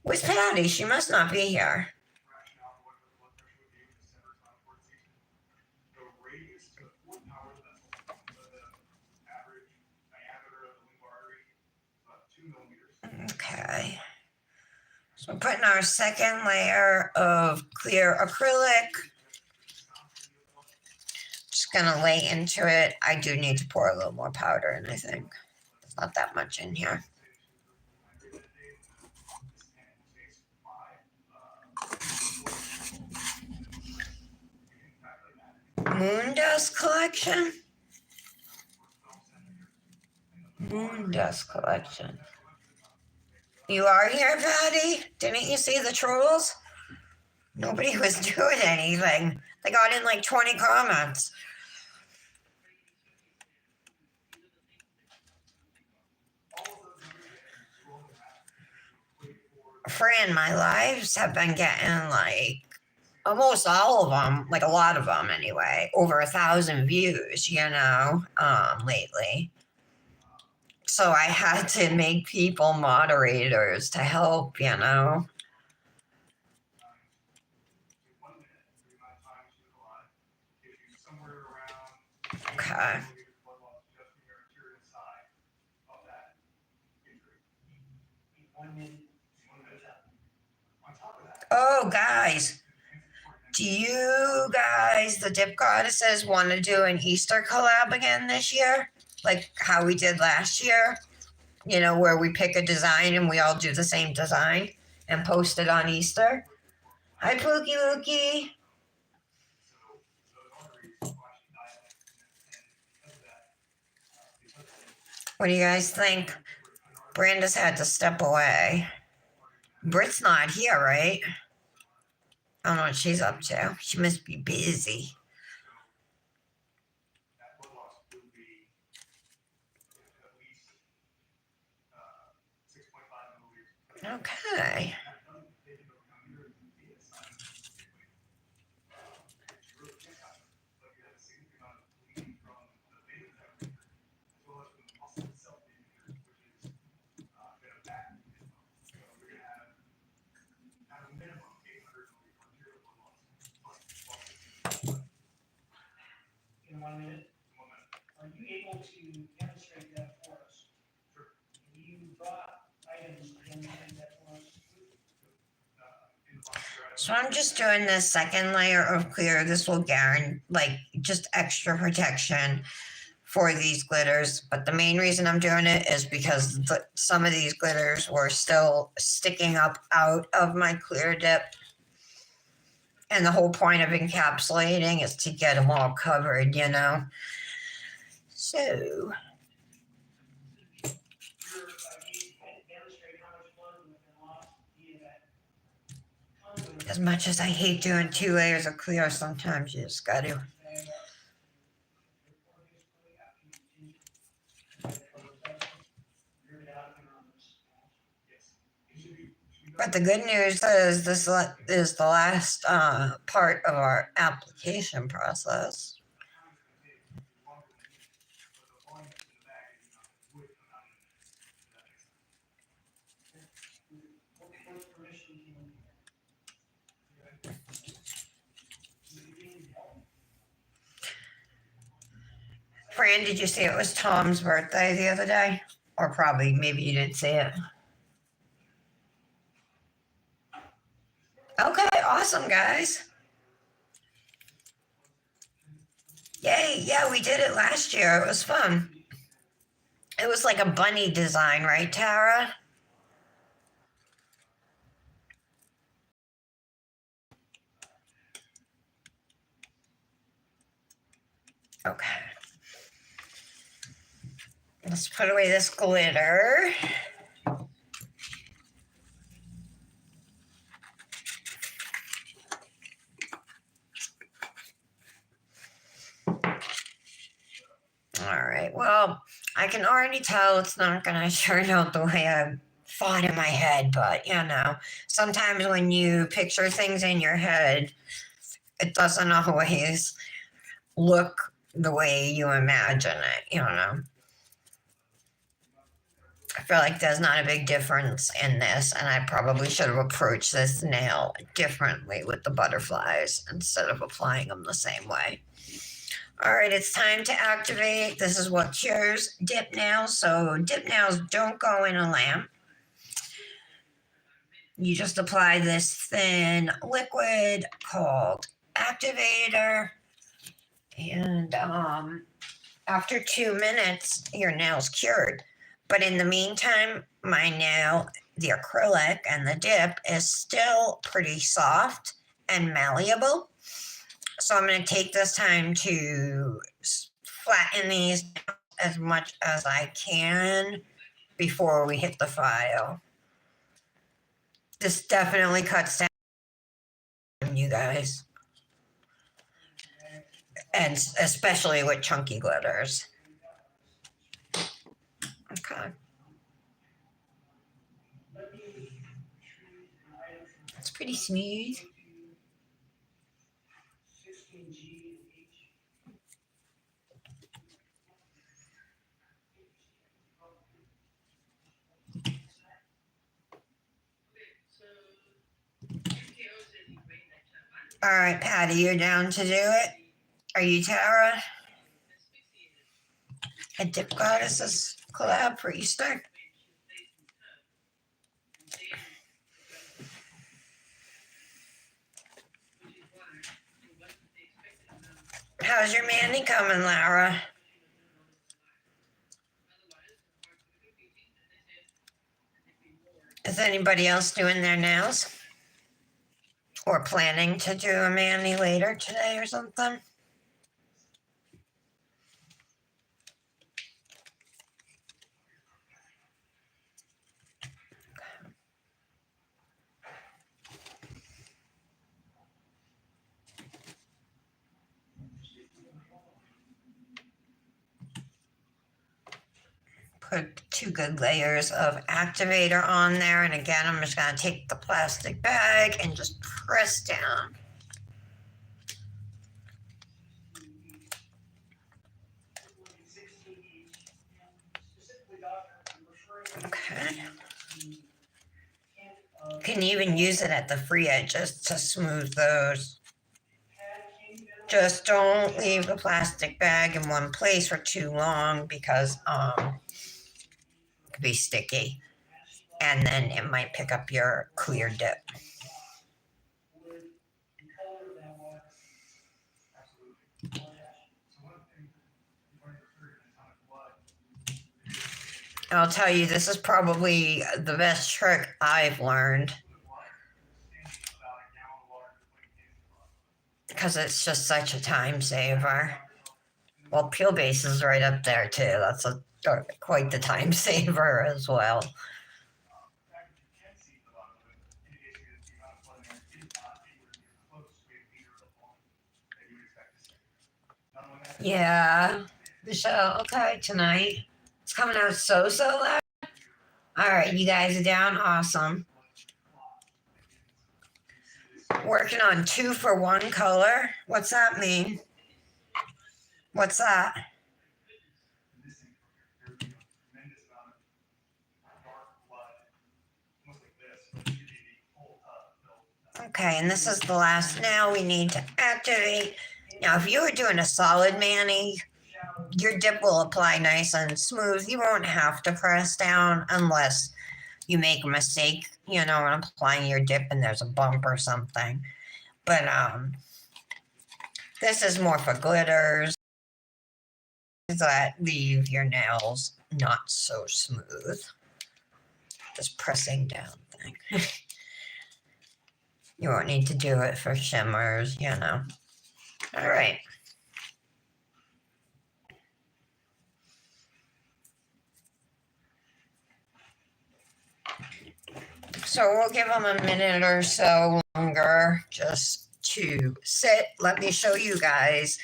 Where's Patty? She must not be here. Okay. So we're putting our second layer of clear acrylic. Just gonna lay into it. I do need to pour a little more powder in, I think. There's not that much in here. Moon Dust Collection? Moon Dust Collection. You are here, Patty? Didn't you see the trolls? Nobody was doing anything. They got in like 20 comments. Fran, my lives have been getting like almost all of them, like a lot of them anyway, over 1,000 views, lately. So I had to make people moderators to help, Okay. Oh, guys. Do you guys, the Dip Goddesses, want to do an Easter collab again this year? Like how we did last year? Where we pick a design and we all do the same design and post it on Easter? Hi, Pookie Lookie. What do you guys think? Branda's had to step away. Britt's not here, right? I don't know what she's up to. She must be busy. That wood loss would be at least 6.5 millimeters. Okay. In 1 minute, are you able to demonstrate that for us? Sure. You brought items to demonstrate that for us. So I'm just doing this second layer of clear. This will guarantee like just extra protection for these glitters. But the main reason I'm doing it is because some of these glitters were still sticking up out of my clear dip. And the whole point of encapsulating is to get them all covered, you know. So Demonstrate how much blood would have been lost via that conduit. as much as I hate doing 2 layers of clear, sometimes you just got to. But the good news is this is the last part of our application process. Fran, did you see it was Tom's birthday the other day? Or probably, maybe you didn't see it. Okay, awesome, guys. Yay, yeah, we did it last year. It was fun. It was like a bunny design, right, Tara? Okay. Let's put away this glitter. All right, well, I can already tell it's not going to turn out the way I thought in my head, but you know, sometimes when you picture things in your head, it doesn't always look the way you imagine it, you know. I feel like there's not a big difference in this, and I probably should have approached this nail differently with the butterflies instead of applying them the same way. All right, it's time to activate. This is what cures dip nails. So dip nails don't go in a lamp. You just apply this thin liquid called activator. And after 2 minutes, your nail's cured. But in the meantime, my nail, the acrylic and the dip is still pretty soft and malleable. So I'm going to take this time to flatten these as much as I can before we hit the file. This definitely cuts down, you guys. And especially with chunky glitters. Okay. It's pretty smooth. 16G H. All right, Patty, you're down to do it? Are you Tara? A dip goddesses collab for Easter? How's your Mandy coming, Lara? Is anybody else doing their nails? Or planning to do a Mandy later today or something? put 2 good layers of activator on there. And again, I'm just going to take the plastic bag and just press down. Okay. You can even use it at the free edges to smooth those. Just don't leave the plastic bag in one place for too long because it could be sticky. And then it might pick up your clear dip. I'll tell you, this is probably the best trick I've learned. Because it's just such a time saver. Well, peel base is right up there too. That's quite the time saver as well. Yeah, Michelle. Okay, tonight it's coming out so loud. All right, you guys are down. Awesome. Working on 2 for 1 color. What's that mean? What's that? Okay, and this is the last now we need to activate. Now, if you were doing a solid mani, your dip will apply nice and smooth. You won't have to press down unless you make a mistake, when applying your dip and there's a bump or something. But this is more for glitters that leave your nails not so smooth. Just pressing down thing. You won't need to do it for shimmers, All right. So we'll give them a minute or so longer just to sit. Let me show you guys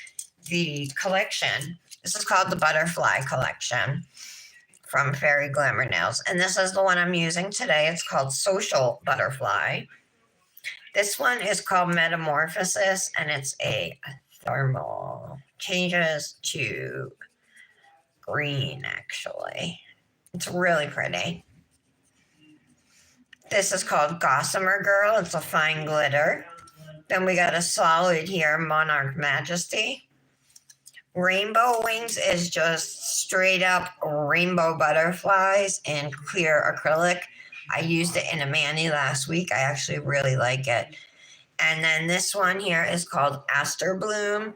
the collection. This is called the Butterfly Collection from Fairy Glamour Nails. And this is the one I'm using today. It's called Social Butterfly. This one is called Metamorphosis, and it's a thermal. Changes to green, actually. It's really pretty. This is called Gossamer Girl. It's a fine glitter. Then we got a solid here, Monarch Majesty. Rainbow Wings is just straight up rainbow butterflies in clear acrylic. I used it in a mani last week. I actually really like it. And then this one here is called Aster Bloom.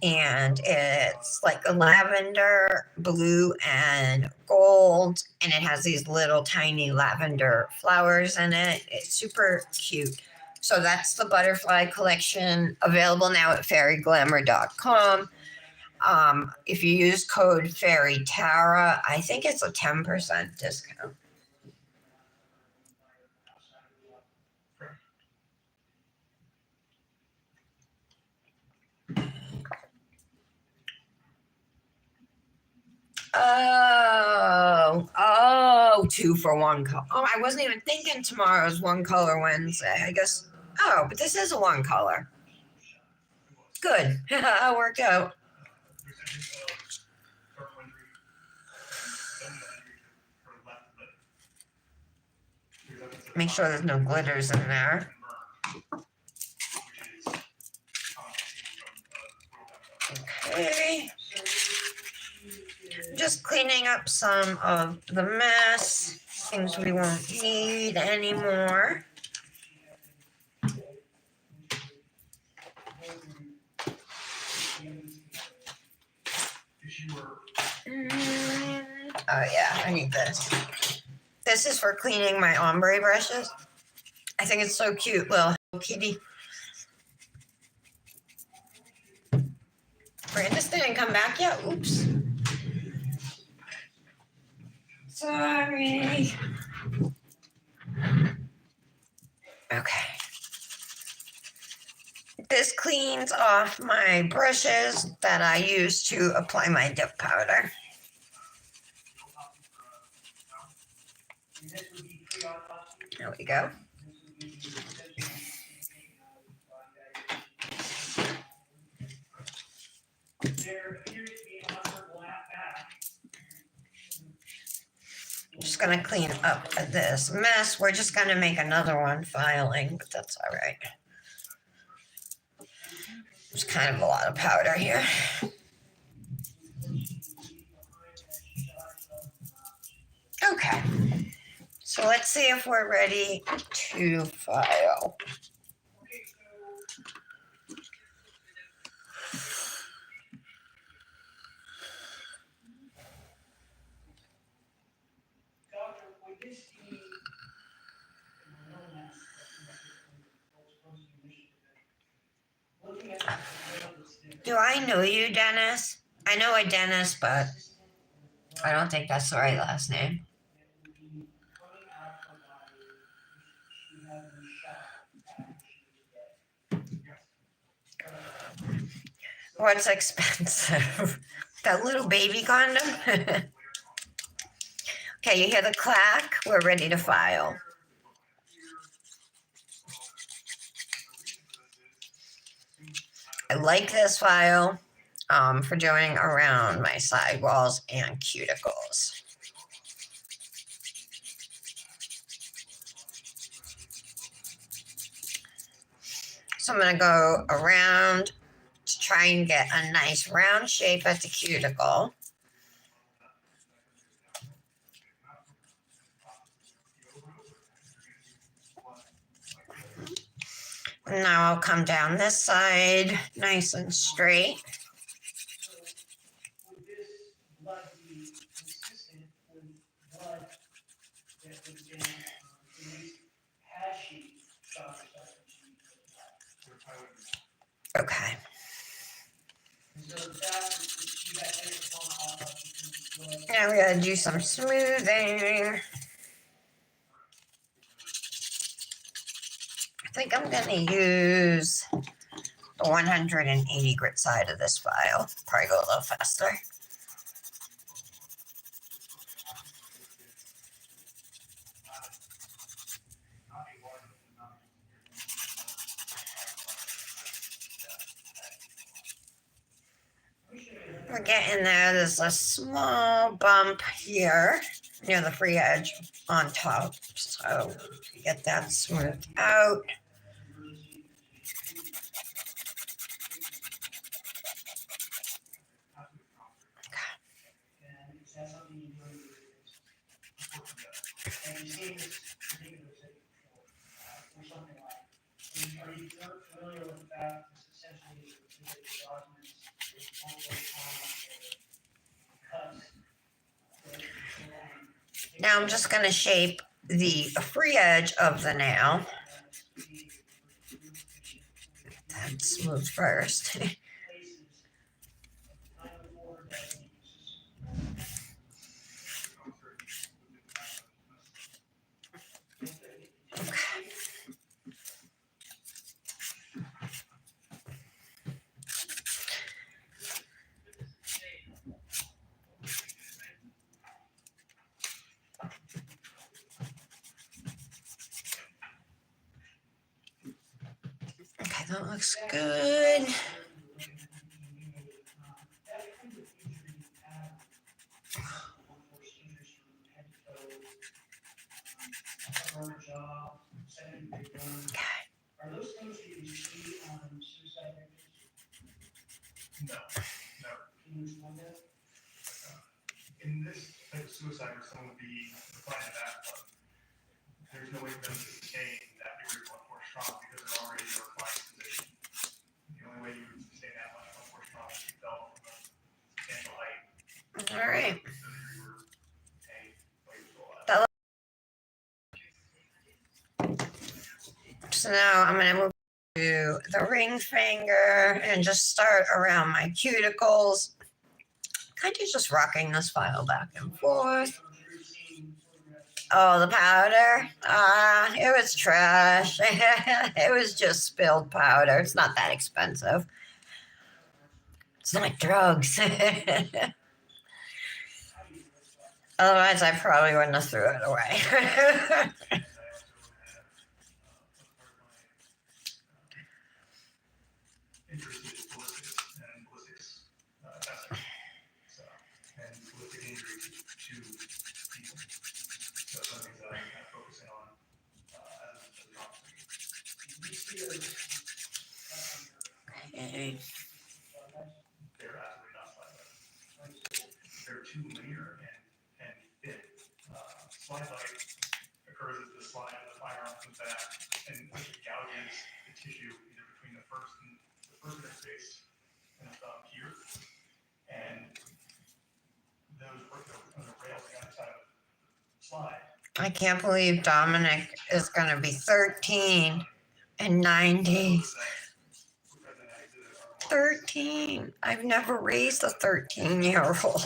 And it's like a lavender, blue, and gold. And it has these little tiny lavender flowers in it. It's super cute. So that's the Butterfly Collection, available now at fairyglamour.com. If you use code FairyTara, I think it's a 10% discount. Oh, 2 for 1 color. Oh, I wasn't even thinking tomorrow's 1 color Wednesday. I guess. Oh, but this is a 1 color. Good. I'll work out. Make sure there's no glitters in there. Okay. Just cleaning up some of the mess, things we won't need anymore. Oh yeah, I need this. This is for cleaning my ombre brushes. I think it's so cute, little kitty. Brandis didn't come back yet. Oops. Sorry. Okay. This cleans off my brushes that I use to apply my dip powder. There we go. There appears to be on her back. I'm just gonna clean up this mess. We're just gonna make another one filing, but that's all right. There's kind of a lot of powder here. Okay, so let's see if we're ready to file. Doctor, would this be? Looking at the Do I know you, Dennis? I know a Dennis, but I don't think that's the right last name. What's expensive? That little baby condom? Okay, you hear the clack? We're ready to file. I like this file for doing around my sidewalls and cuticles. So I'm going to go around to try and get a nice round shape at the cuticle. And now I'll come down this side nice and straight. Would this blood be consistent with blood that was in these hashy shots? Okay. So that you got this one off. Now we gotta do some smoothing. I think I'm gonna use the 180 grit side of this file. Probably go a little faster. We're getting there. There's a small bump here near the free edge on top. So get that smoothed out. And you've seen this particular thing before, or something like. Are you familiar with the fact that essentially the documents cuts? Now I'm just going to shape the free edge of the nail. That smooth first. Okay, that looks good. Are those things that you see on suicide victims? No, never. Can you explain that? In this type of suicide, where someone would be applying that, there's no way for them to sustain that degree of blunt force trauma because they're already in a reclined position. The only way you would sustain that much blunt force trauma is if you fell from a substantial height. All right. So you were hanging while you were still alive. So now I'm going to move to the ring finger and just start around my cuticles. Kind of just rocking this file back and forth. Oh, the powder. It was trash. It was just spilled powder. It's not that expensive. It's not like drugs. Otherwise, I probably wouldn't have threw it away. And I also have, part of my, interest is ballistics and ballistics, testing. So, and ballistic injury to people. So some things that I'm kind of focusing on, as a topic. Okay. They're absolutely not slide bite. They're too linear and thin. Slide bite occurs as the slide of the firearm comes back and actually gouges the tissue either between the first interface and the thumb here. And those work on the rails on the other side of the slide. I can't believe Dominic is going to be 13 in 9 days. 13. I've never raised a 13-year-old.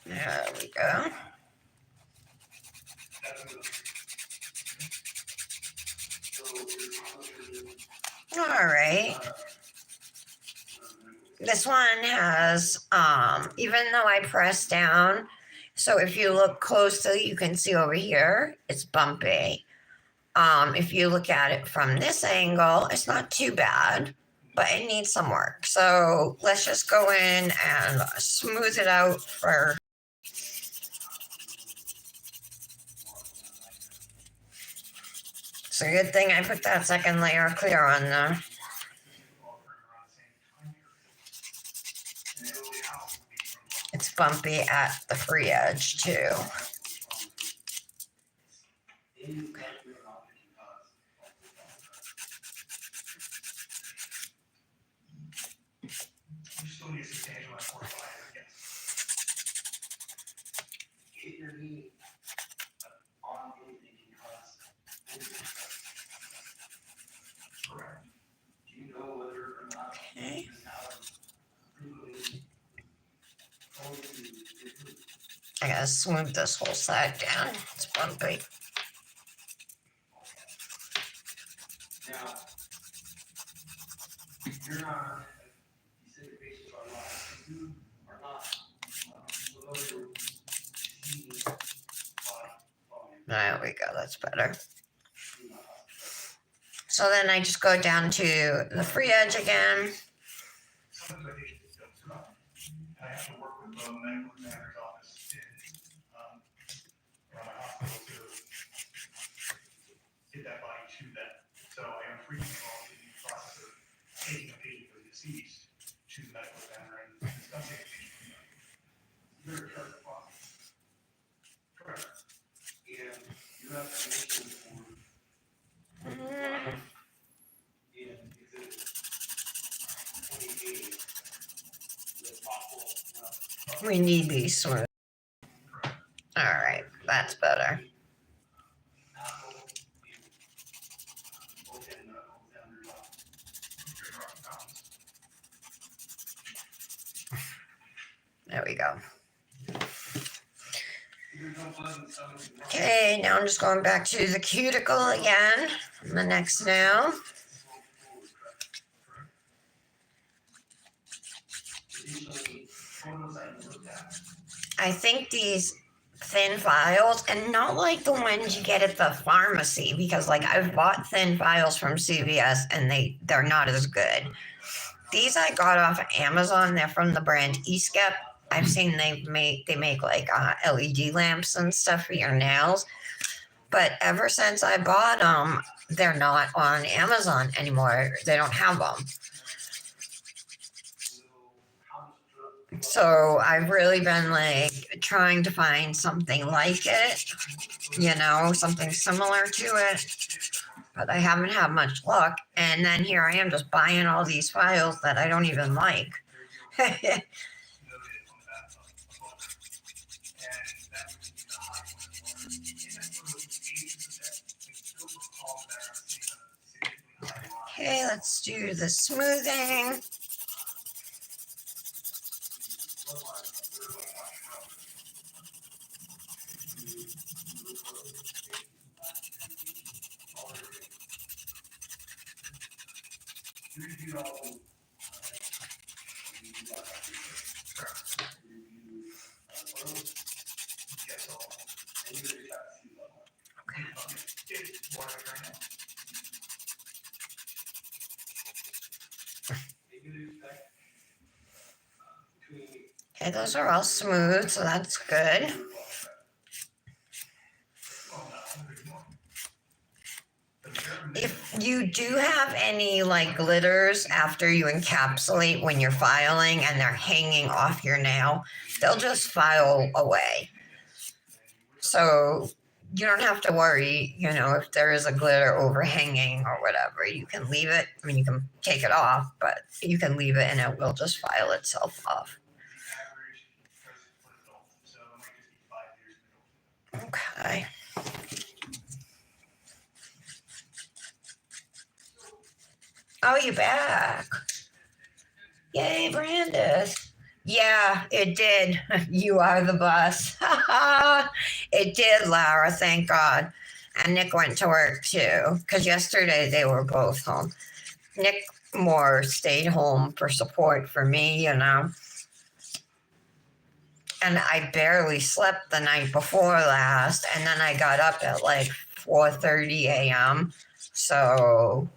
There we go. All right. This one has, even though I press down, so if you look closely, you can see over here, it's bumpy. If you look at it from this angle, it's not too bad, but it needs some work. So let's just go in and smooth it out for. It's a good thing I put that second layer of clear on there. It's bumpy at the free edge too. Hit your knee on anything can cause. Correct. Do you know whether or not Okay. this house really told you to I gotta smooth this whole side down. It's bumpy. now? You're not, you said your patients are alive, you are not familiar with seeing body volume. There we go, that's better. So then I just go down to the free edge again. Sometimes I think it's built too up. And I have to work with the medical examiner's office around my hospital to get that body to that. So I am frequently involved in the process of taking a patient who is deceased to the medical examiner and discussing the patient. You're a careful process. Correct. And you have permission for Mm, in exhibit 28, the possible, We need these smooth. Correct. All right, that's better. apple, both in the underdog. You're right, balance. There we go. There's no blood in the stomach. Okay, now I'm just going back to the cuticle again. The next nail. Additionally, photos I looked at, I think these thin files, and not like the ones you get at the pharmacy, because like I've bought thin files from CVS and they're not as good. These I got off of Amazon. They're from the brand Eskep. I've seen they make like LED lamps and stuff for your nails. But ever since I bought them, they're not on Amazon anymore. They don't have them. So I've really been like trying to find something like it, something similar to it. But I haven't had much luck. And then here I am just buying all these files that I don't even like. Okay, let's do the smoothing. reviewed all of them. We reviewed all of them. We reviewed, oils, Yes, all. and you reached out to sea level. It's water right now. Maybe we expect, between. Okay, those are all smooth, so that's good. Well, no, there's more. But there- If you do have any like glitters after you encapsulate when you're filing and they're hanging off your nail, they'll just file away. So you don't have to worry, if there is a glitter overhanging or whatever, you can leave it. I mean, you can take it off, but you can leave it and it will just file itself off. Average price for adults, so it might just be 5 years ago. Okay. Oh, you back. Yay, Brandis. Yeah, it did. You are the boss. It did, Lara, thank God. And Nick went to work too, because yesterday they were both home. Nick more stayed home for support for me, And I barely slept the night before last, and then I got up at like 4:30 a.m. So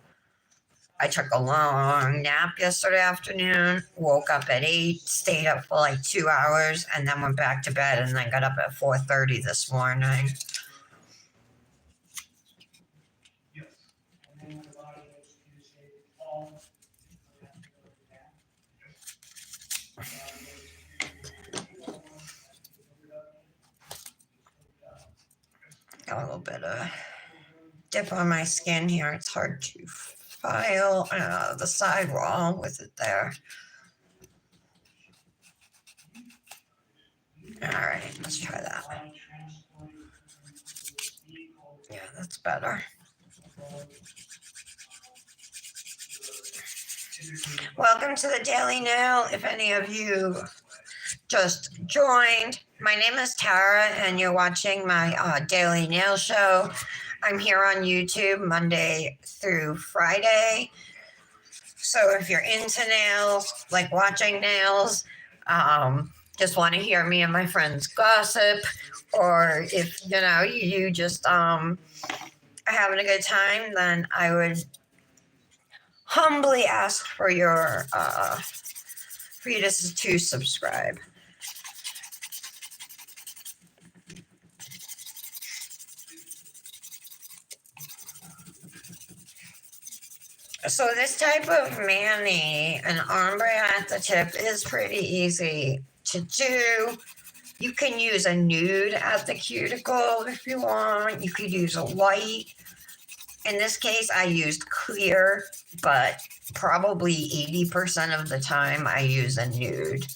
I took a long nap yesterday afternoon, woke up at 8, stayed up for like 2 hours, and then went back to bed, and then got up at 4:30 this morning. Yes. And then when the body goes to say fall, we have to go to that. Got a little bit of dip on my skin here. It's hard to file the sidewall with it there. All right, let's try that. Yeah, that's better. Welcome to the Daily Nail. If any of you just joined, my name is Tara, and you're watching my Daily Nail Show. I'm here on YouTube Monday through Friday. So if you're into nails, like watching nails, just want to hear me and my friends gossip, or if you just are having a good time, then I would humbly ask for you to subscribe. So this type of mani, an ombre at the tip, is pretty easy to do. You can use a nude at the cuticle if you want. You could use a white. In this case, I used clear, but probably 80% of the time I use a nude.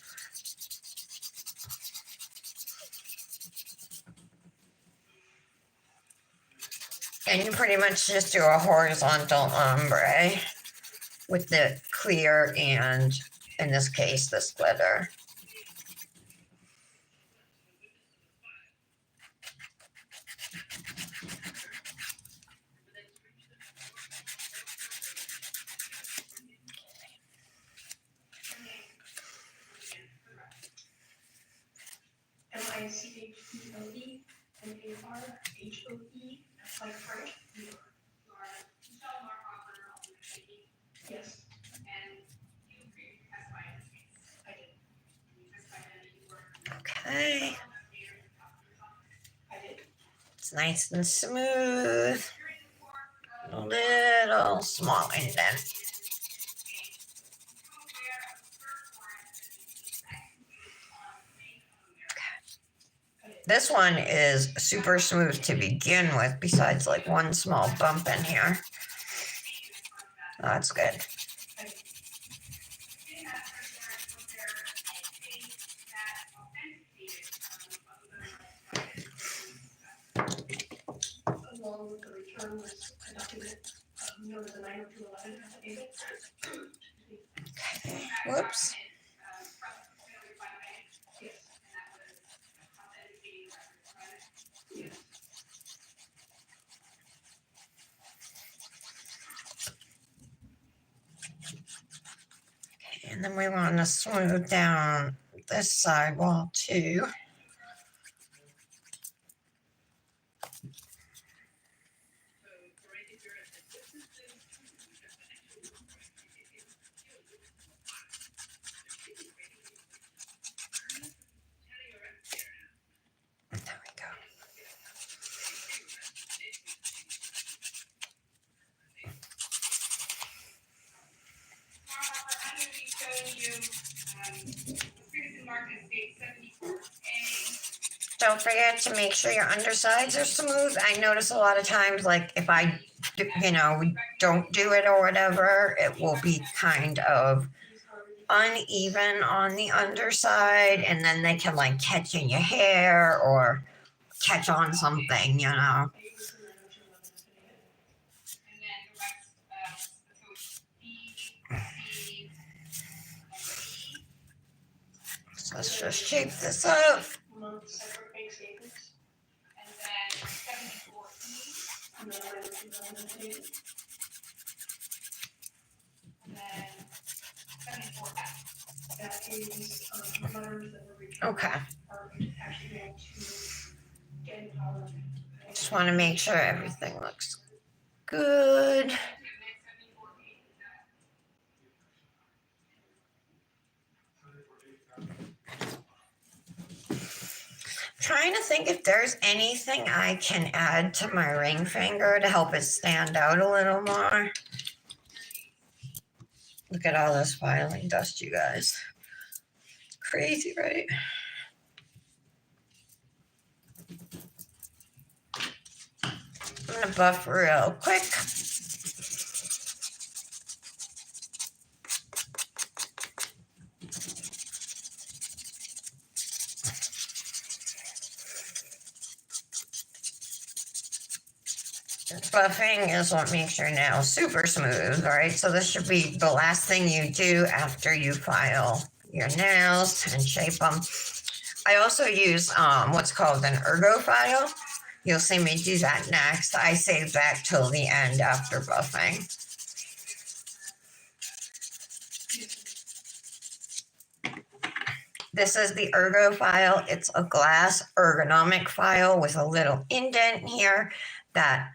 And you pretty much just do a horizontal ombre with the clear and, in this case, this glitter. MICHEOE MARHOE. That's like French. Yes. And you testified in this case. I did. You testified that you were. Okay. I did. It's nice and smooth. A little small indent. This one is super smooth to begin with, besides like one small bump in here. Oh, that's good. Along with the return was a document known as a 90211 affidavit. Okay. Whoops. And then we want to smooth down this side wall too. There we go. I'm going to be showing you, previously marked as state 74A. Don't forget to make sure your undersides are smooth. I notice a lot of times, like if I, don't do it or whatever, it will be kind of uneven on the underside, and then they can like catch in your hair or catch on something, And then the rest of the coach B, C, and D. So let's just shape this up. Separate bank statements. And then 74E. And then And then 74F. that is, letters that were returned Okay. are actually going to get empowered. Just want to make sure everything looks good. Trying to think if there's anything I can add to my ring finger to help it stand out a little more. Look at all this filing dust, you guys. Crazy, right? I'm gonna buff real quick. Buffing is what makes your nails super smooth, all right? So this should be the last thing you do after you file your nails and shape them. I also use what's called an ergo file. You'll see me do that next. I save that till the end after buffing. This is the ergo file. It's a glass ergonomic file with a little indent here that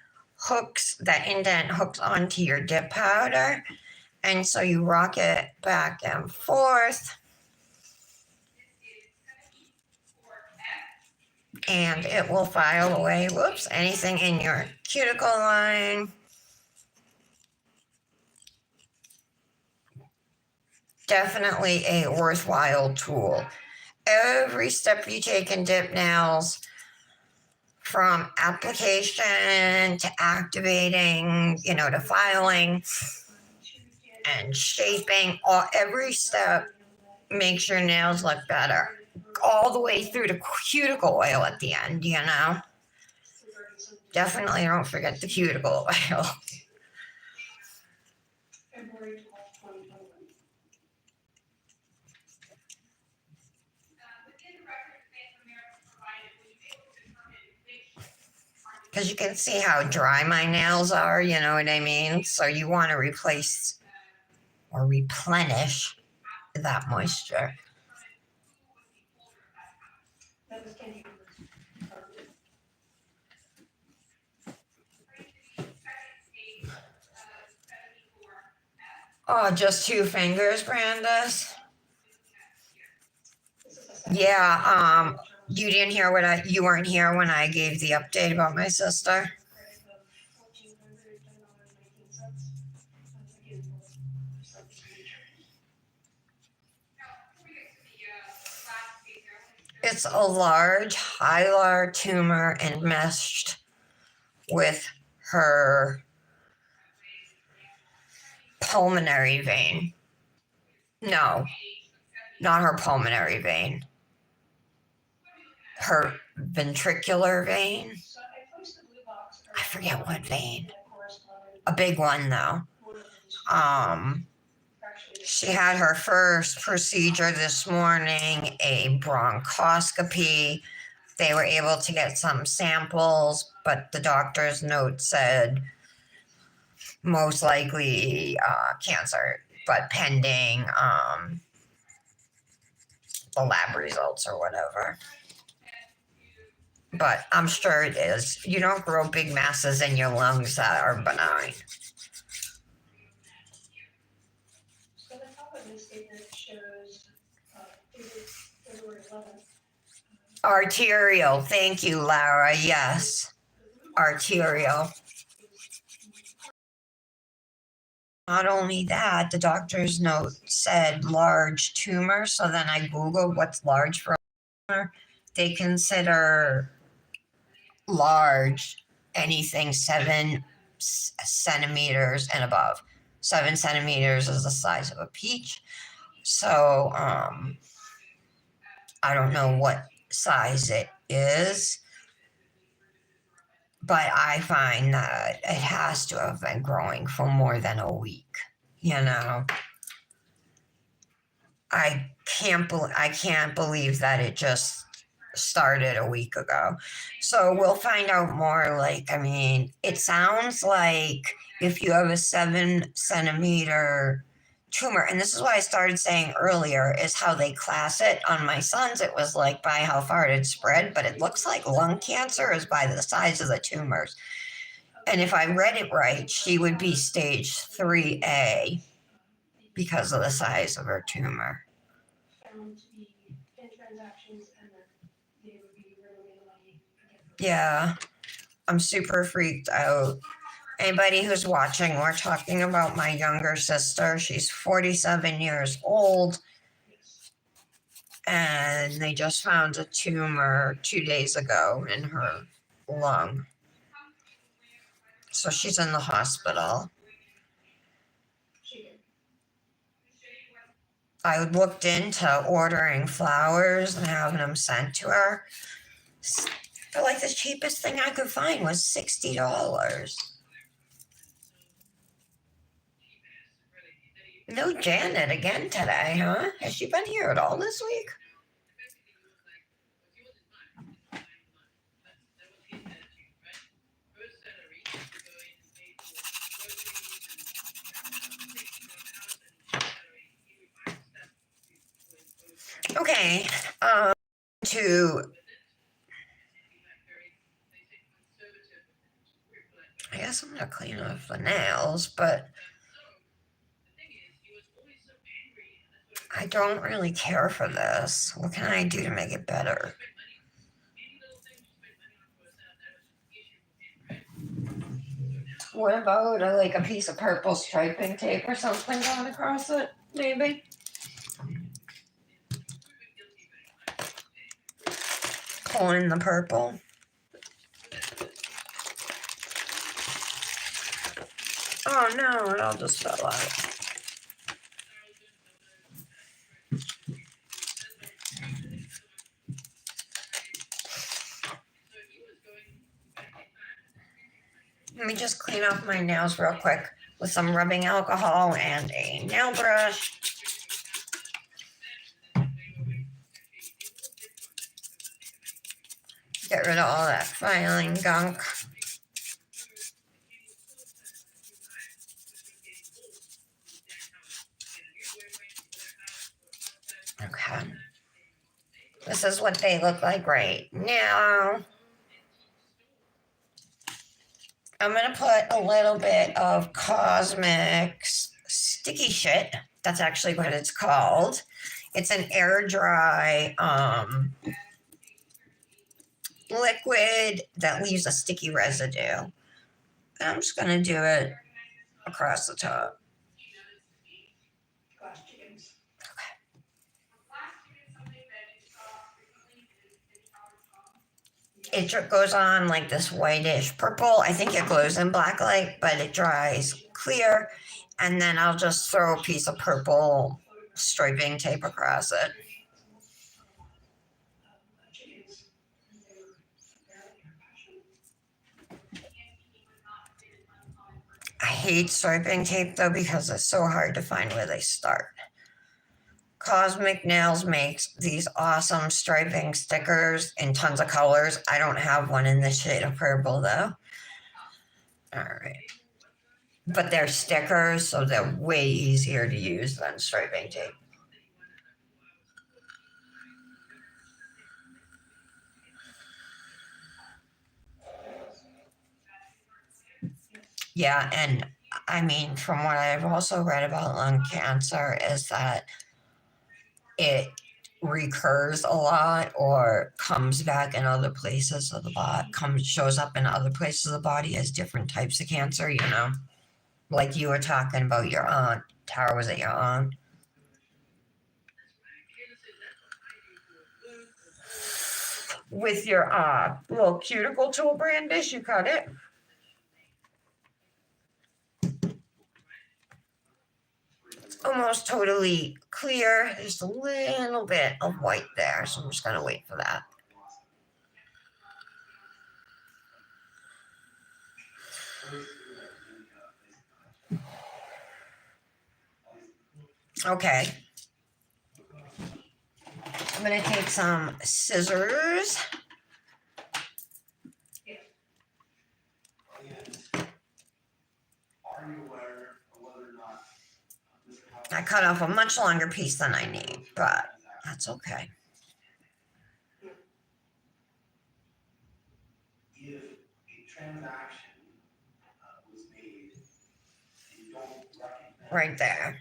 indent hooks onto your dip powder. And so you rock it back and forth. And it will file away, anything in your cuticle line. Definitely a worthwhile tool. Every step you take in dip nails, from application to activating, to filing and shaping, every step makes your nails look better. All the way through to cuticle oil at the end, Definitely don't forget the cuticle oil. February 12th, 2021. Within the record that Bank of America provided, were you able to determine which Because you can see how dry my nails are, you know what I mean? So you want to replace or replenish that moisture. That was Kenny. Oh, just 2 fingers, Brandis? Yeah, you didn't hear you weren't here when I gave the update about my sister. It's a large hilar tumor enmeshed with her pulmonary vein. No, not her pulmonary vein. Her ventricular vein. I forget what vein. A big one though. She had her first procedure this morning, a bronchoscopy. They were able to get some samples, but the doctor's note said most likely cancer. but pending the lab results or whatever. But I'm sure it is. You don't grow big masses in your lungs that are benign. So the top of this statement shows, dated February 11th. Arterial. Thank you, Lara. Yes. Arterial. Not only that, the doctor's note said large tumor. So then I Googled what's large for a tumor. They consider large anything 7 centimeters and above. 7 centimeters is the size of a peach. So I don't know what size it is, but I find that it has to have been growing for more than a week. You know, I can't believe that it just started a week ago. So we'll find out more. Like, I mean, it sounds like if you have a 7 centimeter tumor, and this is what I started saying earlier, is how they class it. On my son's, it was like by how far it had spread, but it looks like lung cancer is by the size of the tumors. And if I read it right, she would be stage 3A because of the size of her tumor. Found to be in transactions, and then they would be removing the money again. Yeah, I'm super freaked out. Anybody who's watching, we're talking about my younger sister. She's 47 years old, and they just found a tumor 2 days ago in her lung. So she's in the hospital. She did. I looked into ordering flowers and having them sent to her. But like the cheapest thing I could find was $60. No Janet again today, huh? Has she been here at all this week? Okay, to I guess I'm gonna clean off the nails, but I don't really care for this. What can I do to make it better? What about like a piece of purple striping tape or something going across it, maybe? Pull in the purple. Oh no, it all just fell out. Let me just clean off my nails real quick with some rubbing alcohol and a nail brush. Get rid of all that filing gunk. Okay. This is what they look like right now. I'm going to put a little bit of Cosmic's sticky shit. That's actually what it's called. It's an air dry liquid that leaves a sticky residue. I'm just going to do it across the top. Glass chickens. It goes on like this whitish purple. I think it glows in black light, but it dries clear. And then I'll just throw a piece of purple striping tape across it. Chickens. They were apparently her passion. I hate striping tape though because it's so hard to find where they start. Cosmic Nails makes these awesome striping stickers in tons of colors. I don't have one in this shade of purple though. All right. but they're stickers, so they're way easier to use than striping tape. Yeah, and I mean, from what I've also read about lung cancer, is that it recurs a lot or comes back in other places of the body, shows up in other places of the body as different types of cancer, you know? Like you were talking about your aunt. Tara, was it your aunt? With your little cuticle tool brandish, you cut it. Almost totally clear. Just a little bit of white there, so I'm just gonna wait for that. Okay. I'm gonna take some scissors. Are you aware of whether or not Mr. Howard? I cut off a much longer piece than I need, but that's okay. If a transaction was made and you don't recognize Right there.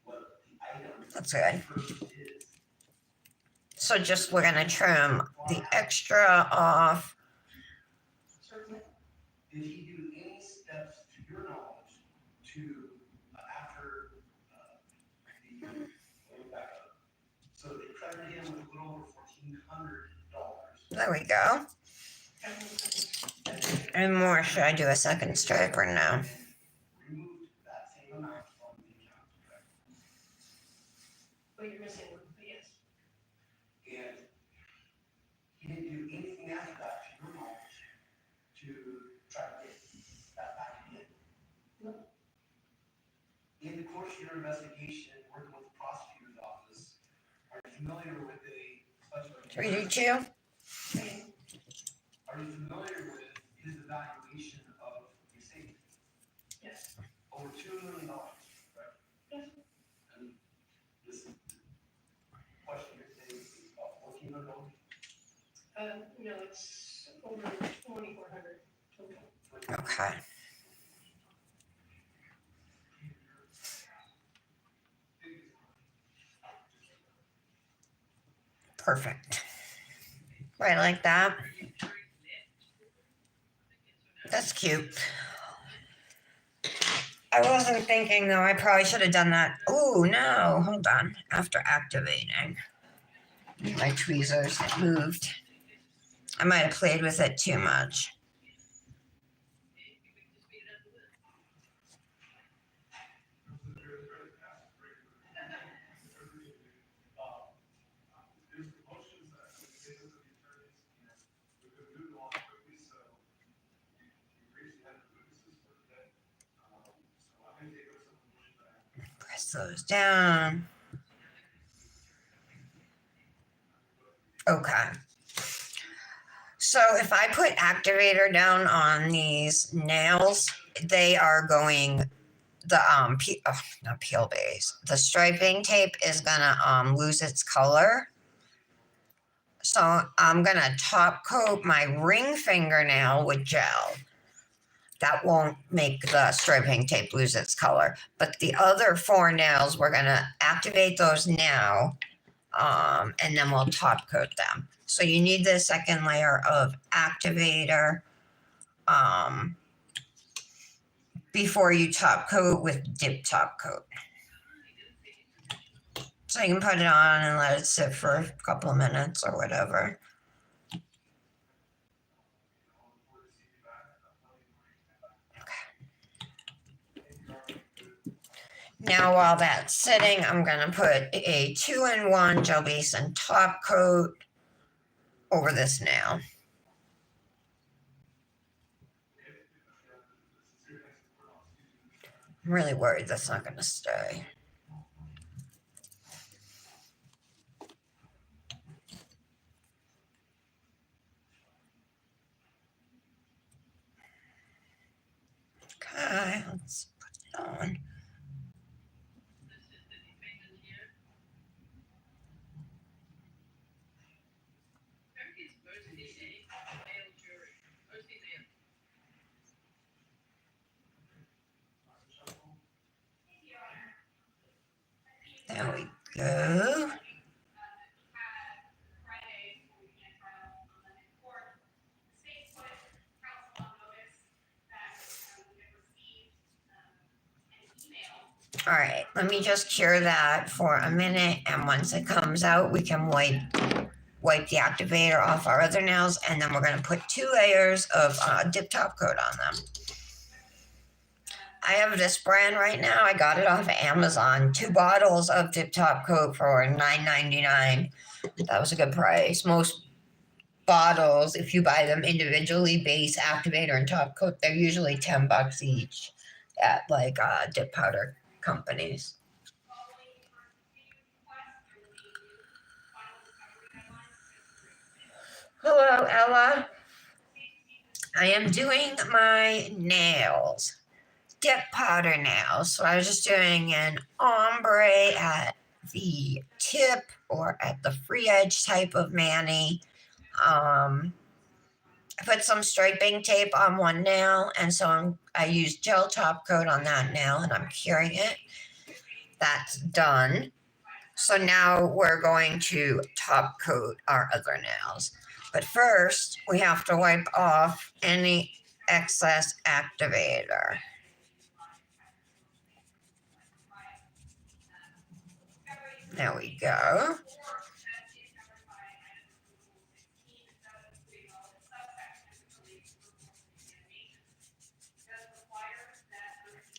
what the item That's good. purchased is, So just we're gonna trim the extra off. did he do any steps to your knowledge to after the let me back up. So they credited him with a little over $1,400. There we go. And more. Should I do a second stripe or no? Removed that same amount from the account, correct? But you're missing one, but yes. And he didn't do anything after that, to your knowledge, to try to get that back in. No. In the course of your investigation, working with the prosecutor's office, are you familiar with a special? Should we do two? Are you familiar with his evaluation of your safety? Yes. Over $2 million, right? Yes. And this question you're saying is about $1,400? No, it's over 2,400 total. Okay. Perfect. Right like that. That's cute. I wasn't thinking though, I probably should have done that. Oh no, hold on. After activating. My tweezers moved. I might have played with it too much. Press those down. Okay. So if I put activator down on these nails, they are going the not peel base. The striping tape is gonna lose its color. So I'm gonna top coat my ring fingernail with gel. That won't make the striping tape lose its color. But the other four nails, we're gonna activate those now, and then we'll top coat them. So you need the second layer of activator before you top coat with dip top coat. So you can put it on and let it sit for a couple of minutes or whatever. Now while that's sitting, I'm gonna put a 2-in-1 gel base and top coat over this nail. I'm really worried that's not gonna stay. Okay, Let's put it on. There we go. All right, let me just cure that for a minute, and once it comes out, we can wipe the activator off our other nails, and then we're going to put 2 layers of dip top coat on them. I have this brand right now. I got it off of Amazon. 2 bottles of dip top coat for $9.99. That was a good price. Most bottles, if you buy them individually, base, activator, and top coat, they're usually $10 each at like dip powder companies. Hello, Ella. I am doing my nails, dip powder nails. So I was just doing an ombre at the tip or at the free edge type of mani. I put some striping tape on one nail, and so I used gel top coat on that nail, and I'm curing it. That's done. So now we're going to top coat our other nails. But first, we have to wipe off any excess activator. There we go.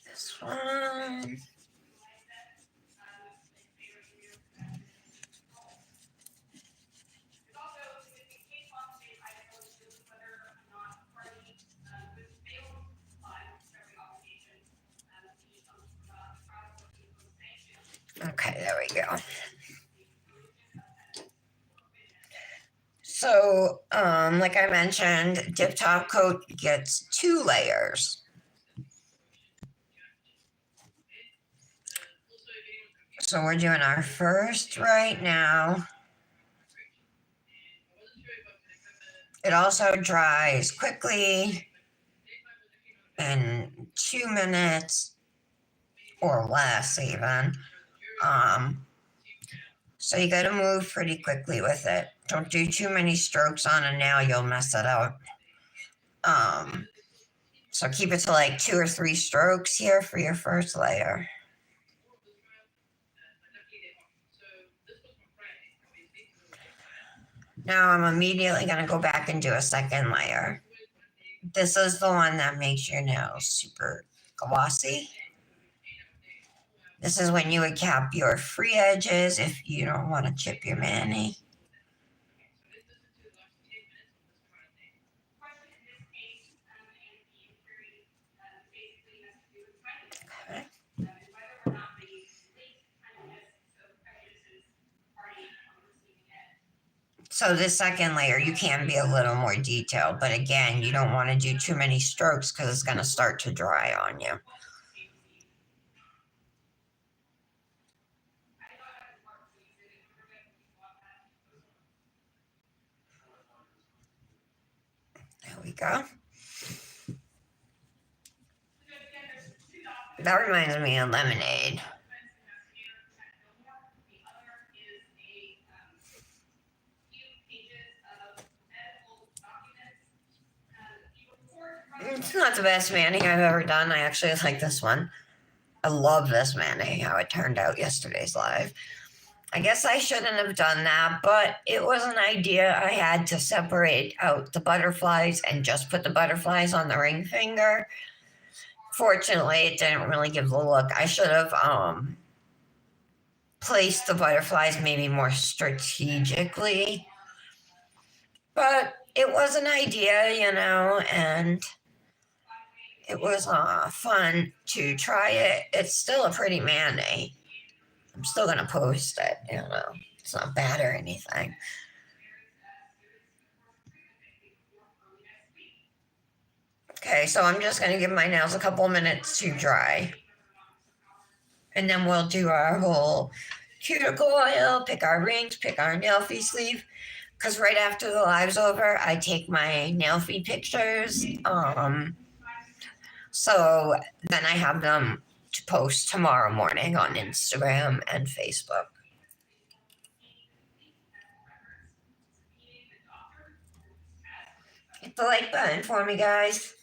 This one. Okay, there we go. So, like I mentioned, dip top coat gets 2 layers. So we're doing our first right now. It also dries quickly in 2 minutes or less even. So you got to move pretty quickly with it. Don't do too many strokes on a nail, you'll mess it up. So keep it to like 2 or 3 strokes here for your first layer. Now I'm immediately going to go back and do a second layer. This is the one that makes your nails super glossy. This is when you would cap your free edges if you don't want to chip your mani. Okay. So this second layer, you can be a little more detailed, but again, you don't want to do too many strokes because it's going to start to dry on you. There we go. That reminds me of lemonade. It's not the best mani I've ever done. I actually like this one. I love this mani, how it turned out yesterday's live. I guess I shouldn't have done that, but it was an idea I had to separate out the butterflies and just put the butterflies on the ring finger. Fortunately, it didn't really give the look. I should have placed the butterflies maybe more strategically. But it was an idea, and it was fun to try it. It's still a pretty mani. I'm still going to post it, It's not bad or anything. Okay, so I'm just gonna give my nails a couple minutes to dry. And then we'll do our whole cuticle oil, pick our rings, pick our nail fee sleeve. Because right after the live's over, I take my nail fee pictures. So then I have them to post tomorrow morning on Instagram and Facebook. Hit the like button for me, guys.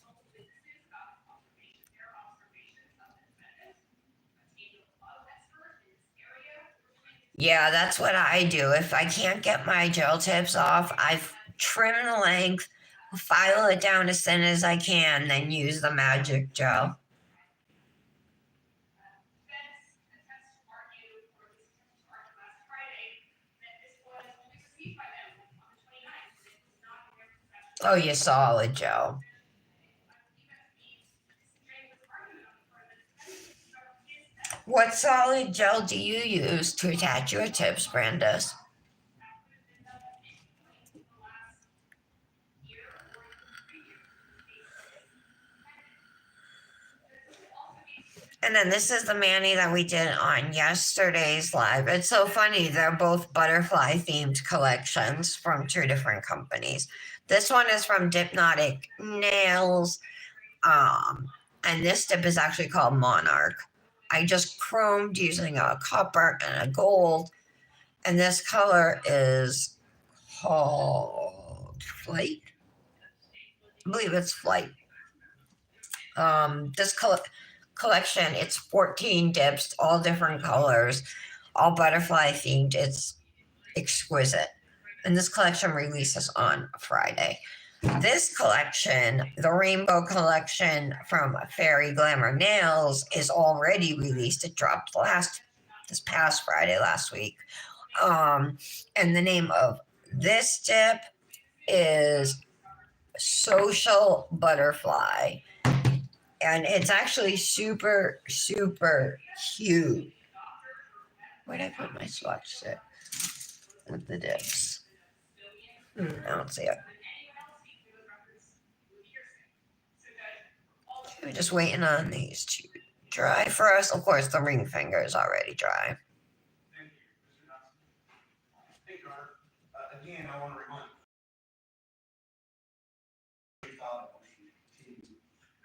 Yeah, that's what I do. If I can't get my gel tips off, I trim the length, file it down as thin as I can, then use the magic gel. Oh, you solid gel. What solid gel do you use to attach your tips, Brandis? And then this is the mani that we did on yesterday's live. It's so funny. They're both butterfly themed collections from two different companies. This one is from Dipnotic Nails. And this dip is actually called Monarch. I just chromed using a copper and a gold. And this color is called Flight. I believe it's Flight. This collection, it's 14 dips, all different colors, all butterfly themed. It's exquisite. And this collection releases on Friday. This collection, the rainbow collection from Fairy Glamour Nails, is already released. It dropped this past Friday last week. And the name of this dip is Social Butterfly. And it's actually super, super cute. Where'd I put my swatch set with the dips? I don't see it. We're just waiting on these to dry for us. Of course, the ring finger is already dry. Thank you, Art. Again, I want to remind.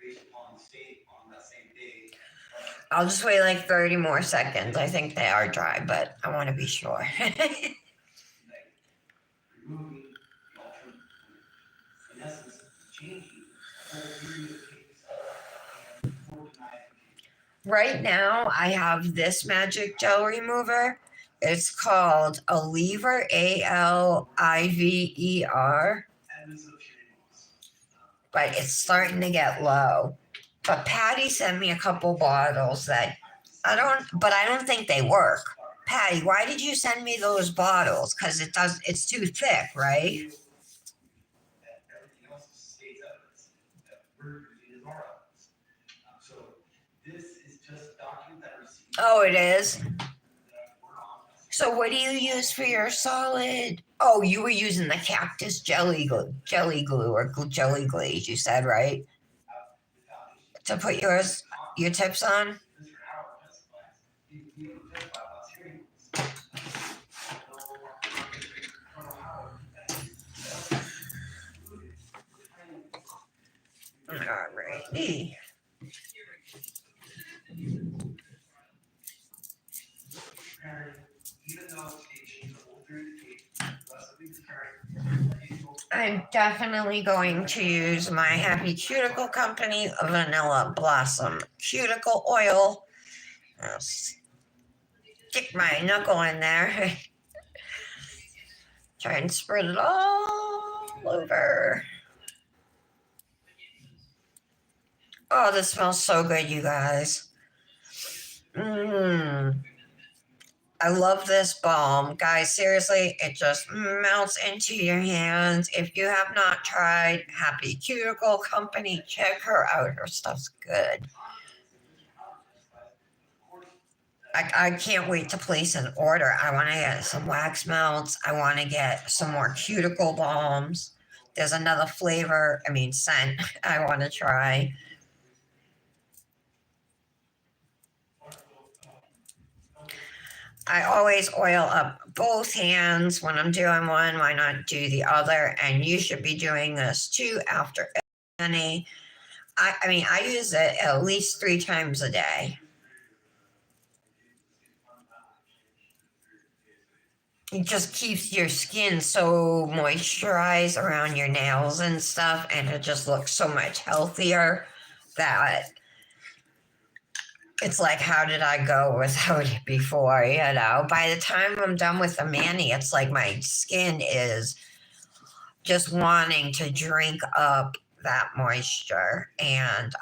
Based upon the state on that same day. I'll just wait like 30 more seconds. I think they are dry, but I want to be sure. Removing the alternate, in essence, changing the whole period of case and organizing. Right now, I have this magic gel remover. It's called Aliver, Aliver, but it's starting to get low. But Patty sent me a couple bottles that I don't think they work. Patty, why did you send me those bottles? Because it's too thick, right? Everything else stays evidence that we're using as our evidence. So this is just a document that received. Oh, it is. So what do you use for your solid? Oh, you were using the cactus jelly glue or jelly glaze. You said, right? To put your tips on. Alrighty. I'm definitely going to use my Happy Cuticle Company Vanilla Blossom Cuticle Oil. I'll stick my knuckle in there. Try and spread it all over. Oh, this smells so good, you guys. I love this balm. Guys, seriously, it just melts into your hands. If you have not tried Happy Cuticle Company, check her out. Her stuff's good. I can't wait to place an order. I want to get some wax melts. I want to get some more cuticle balms. there's another flavor, scent I want to try. I always oil up both hands when I'm doing one. Why not do the other? And you should be doing this too after any. I use it at least 3 times a day. It just keeps your skin so moisturized around your nails and stuff, and it just looks so much healthier that it's like, how did I go without it before? By the time I'm done with the mani, it's like my skin is just wanting to drink up that moisture. And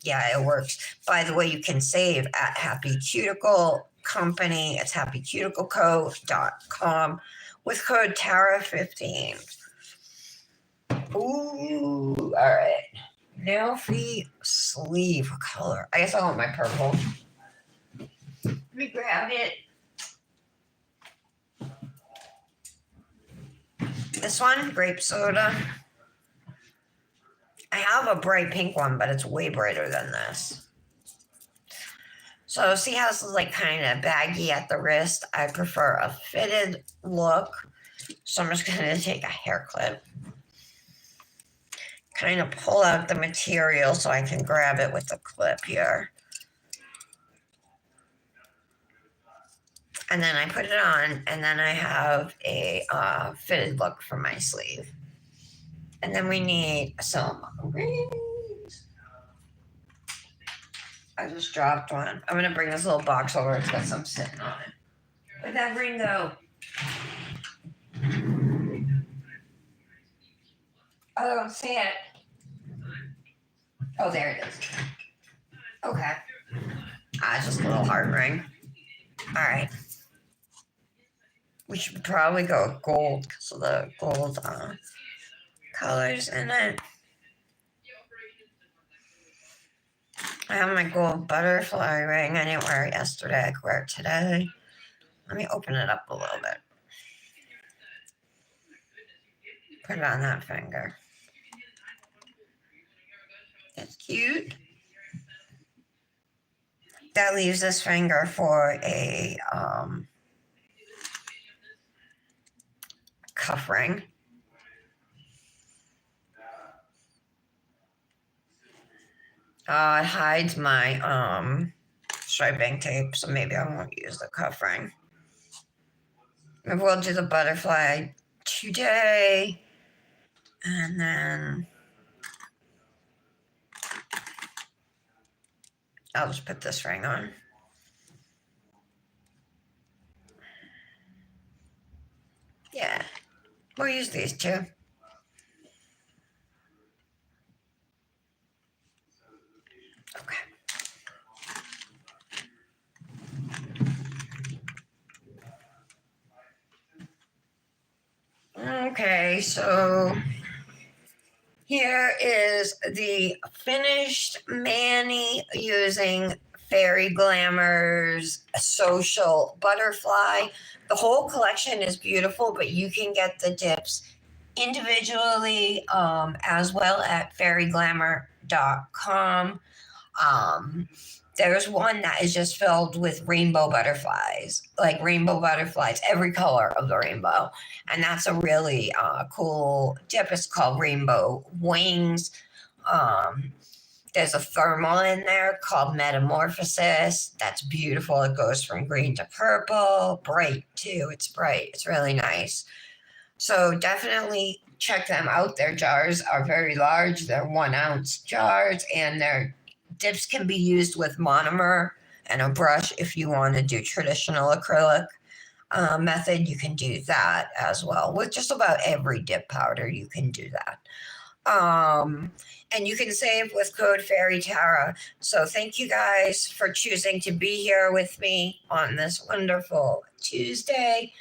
yeah, it works. By the way, you can save at Happy Cuticle Company. It's happycuticleco.com with code Tara15. Ooh, all right. Nail feet sleeve color. I guess I want my purple. Let me grab it. This one, grape soda. I have a bright pink one, but it's way brighter than this. So see how this is like kind of baggy at the wrist? I prefer a fitted look. So I'm just going to take a hair clip. Kind of pull out the material so I can grab it with the clip here. And then I put it on, and then I have a fitted look for my sleeve. And then we need some rings. I just dropped one. I'm going to bring this little box over. It's got some sitting on it. Where'd that ring go? I don't see it. Oh, there it is. Okay. Just a little heart ring. All right. We should probably go gold because of the gold colors in it. I have my gold butterfly ring. I didn't wear it yesterday. I could wear it today. Let me open it up a little bit. Put it on that finger. It's cute. That leaves this finger for a cuff ring. It hides my striping tape, so maybe I won't use the cuff ring. Maybe we'll do the butterfly today, and then I'll just put this ring on. Yeah, we'll use these two. Okay. Okay, so here is the finished mani using Fairy Glamour's Social Butterfly. The whole collection is beautiful, but you can get the dips individually as well at fairyglamour.com. There's one that is just filled with rainbow butterflies, every color of the rainbow. And that's a really cool dip. It's called Rainbow Wings. There's a thermal in there called Metamorphosis. That's beautiful. It goes from green to purple. Bright, too. It's bright. It's really nice. So definitely check them out. Their jars are very large. They're 1 ounce jars, and their dips can be used with monomer and a brush. If you want to do traditional acrylic method, you can do that as well. With just about every dip powder, you can do that. And you can save with code FairyTara. So thank you guys for choosing to be here with me on this wonderful Tuesday.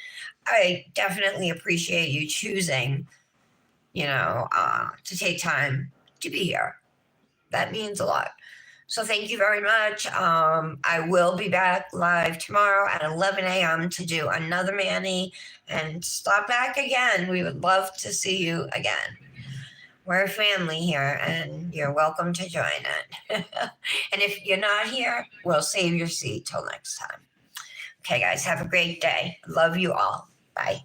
I definitely appreciate you choosing, to take time to be here. That means a lot. So thank you very much. I will be back live tomorrow at 11 a.m. to do another mani, and stop back again. We would love to see you again. We're a family here, and you're welcome to join it. And if you're not here, we'll save your seat till next time. Okay, guys, have a great day. Love you all. Bye.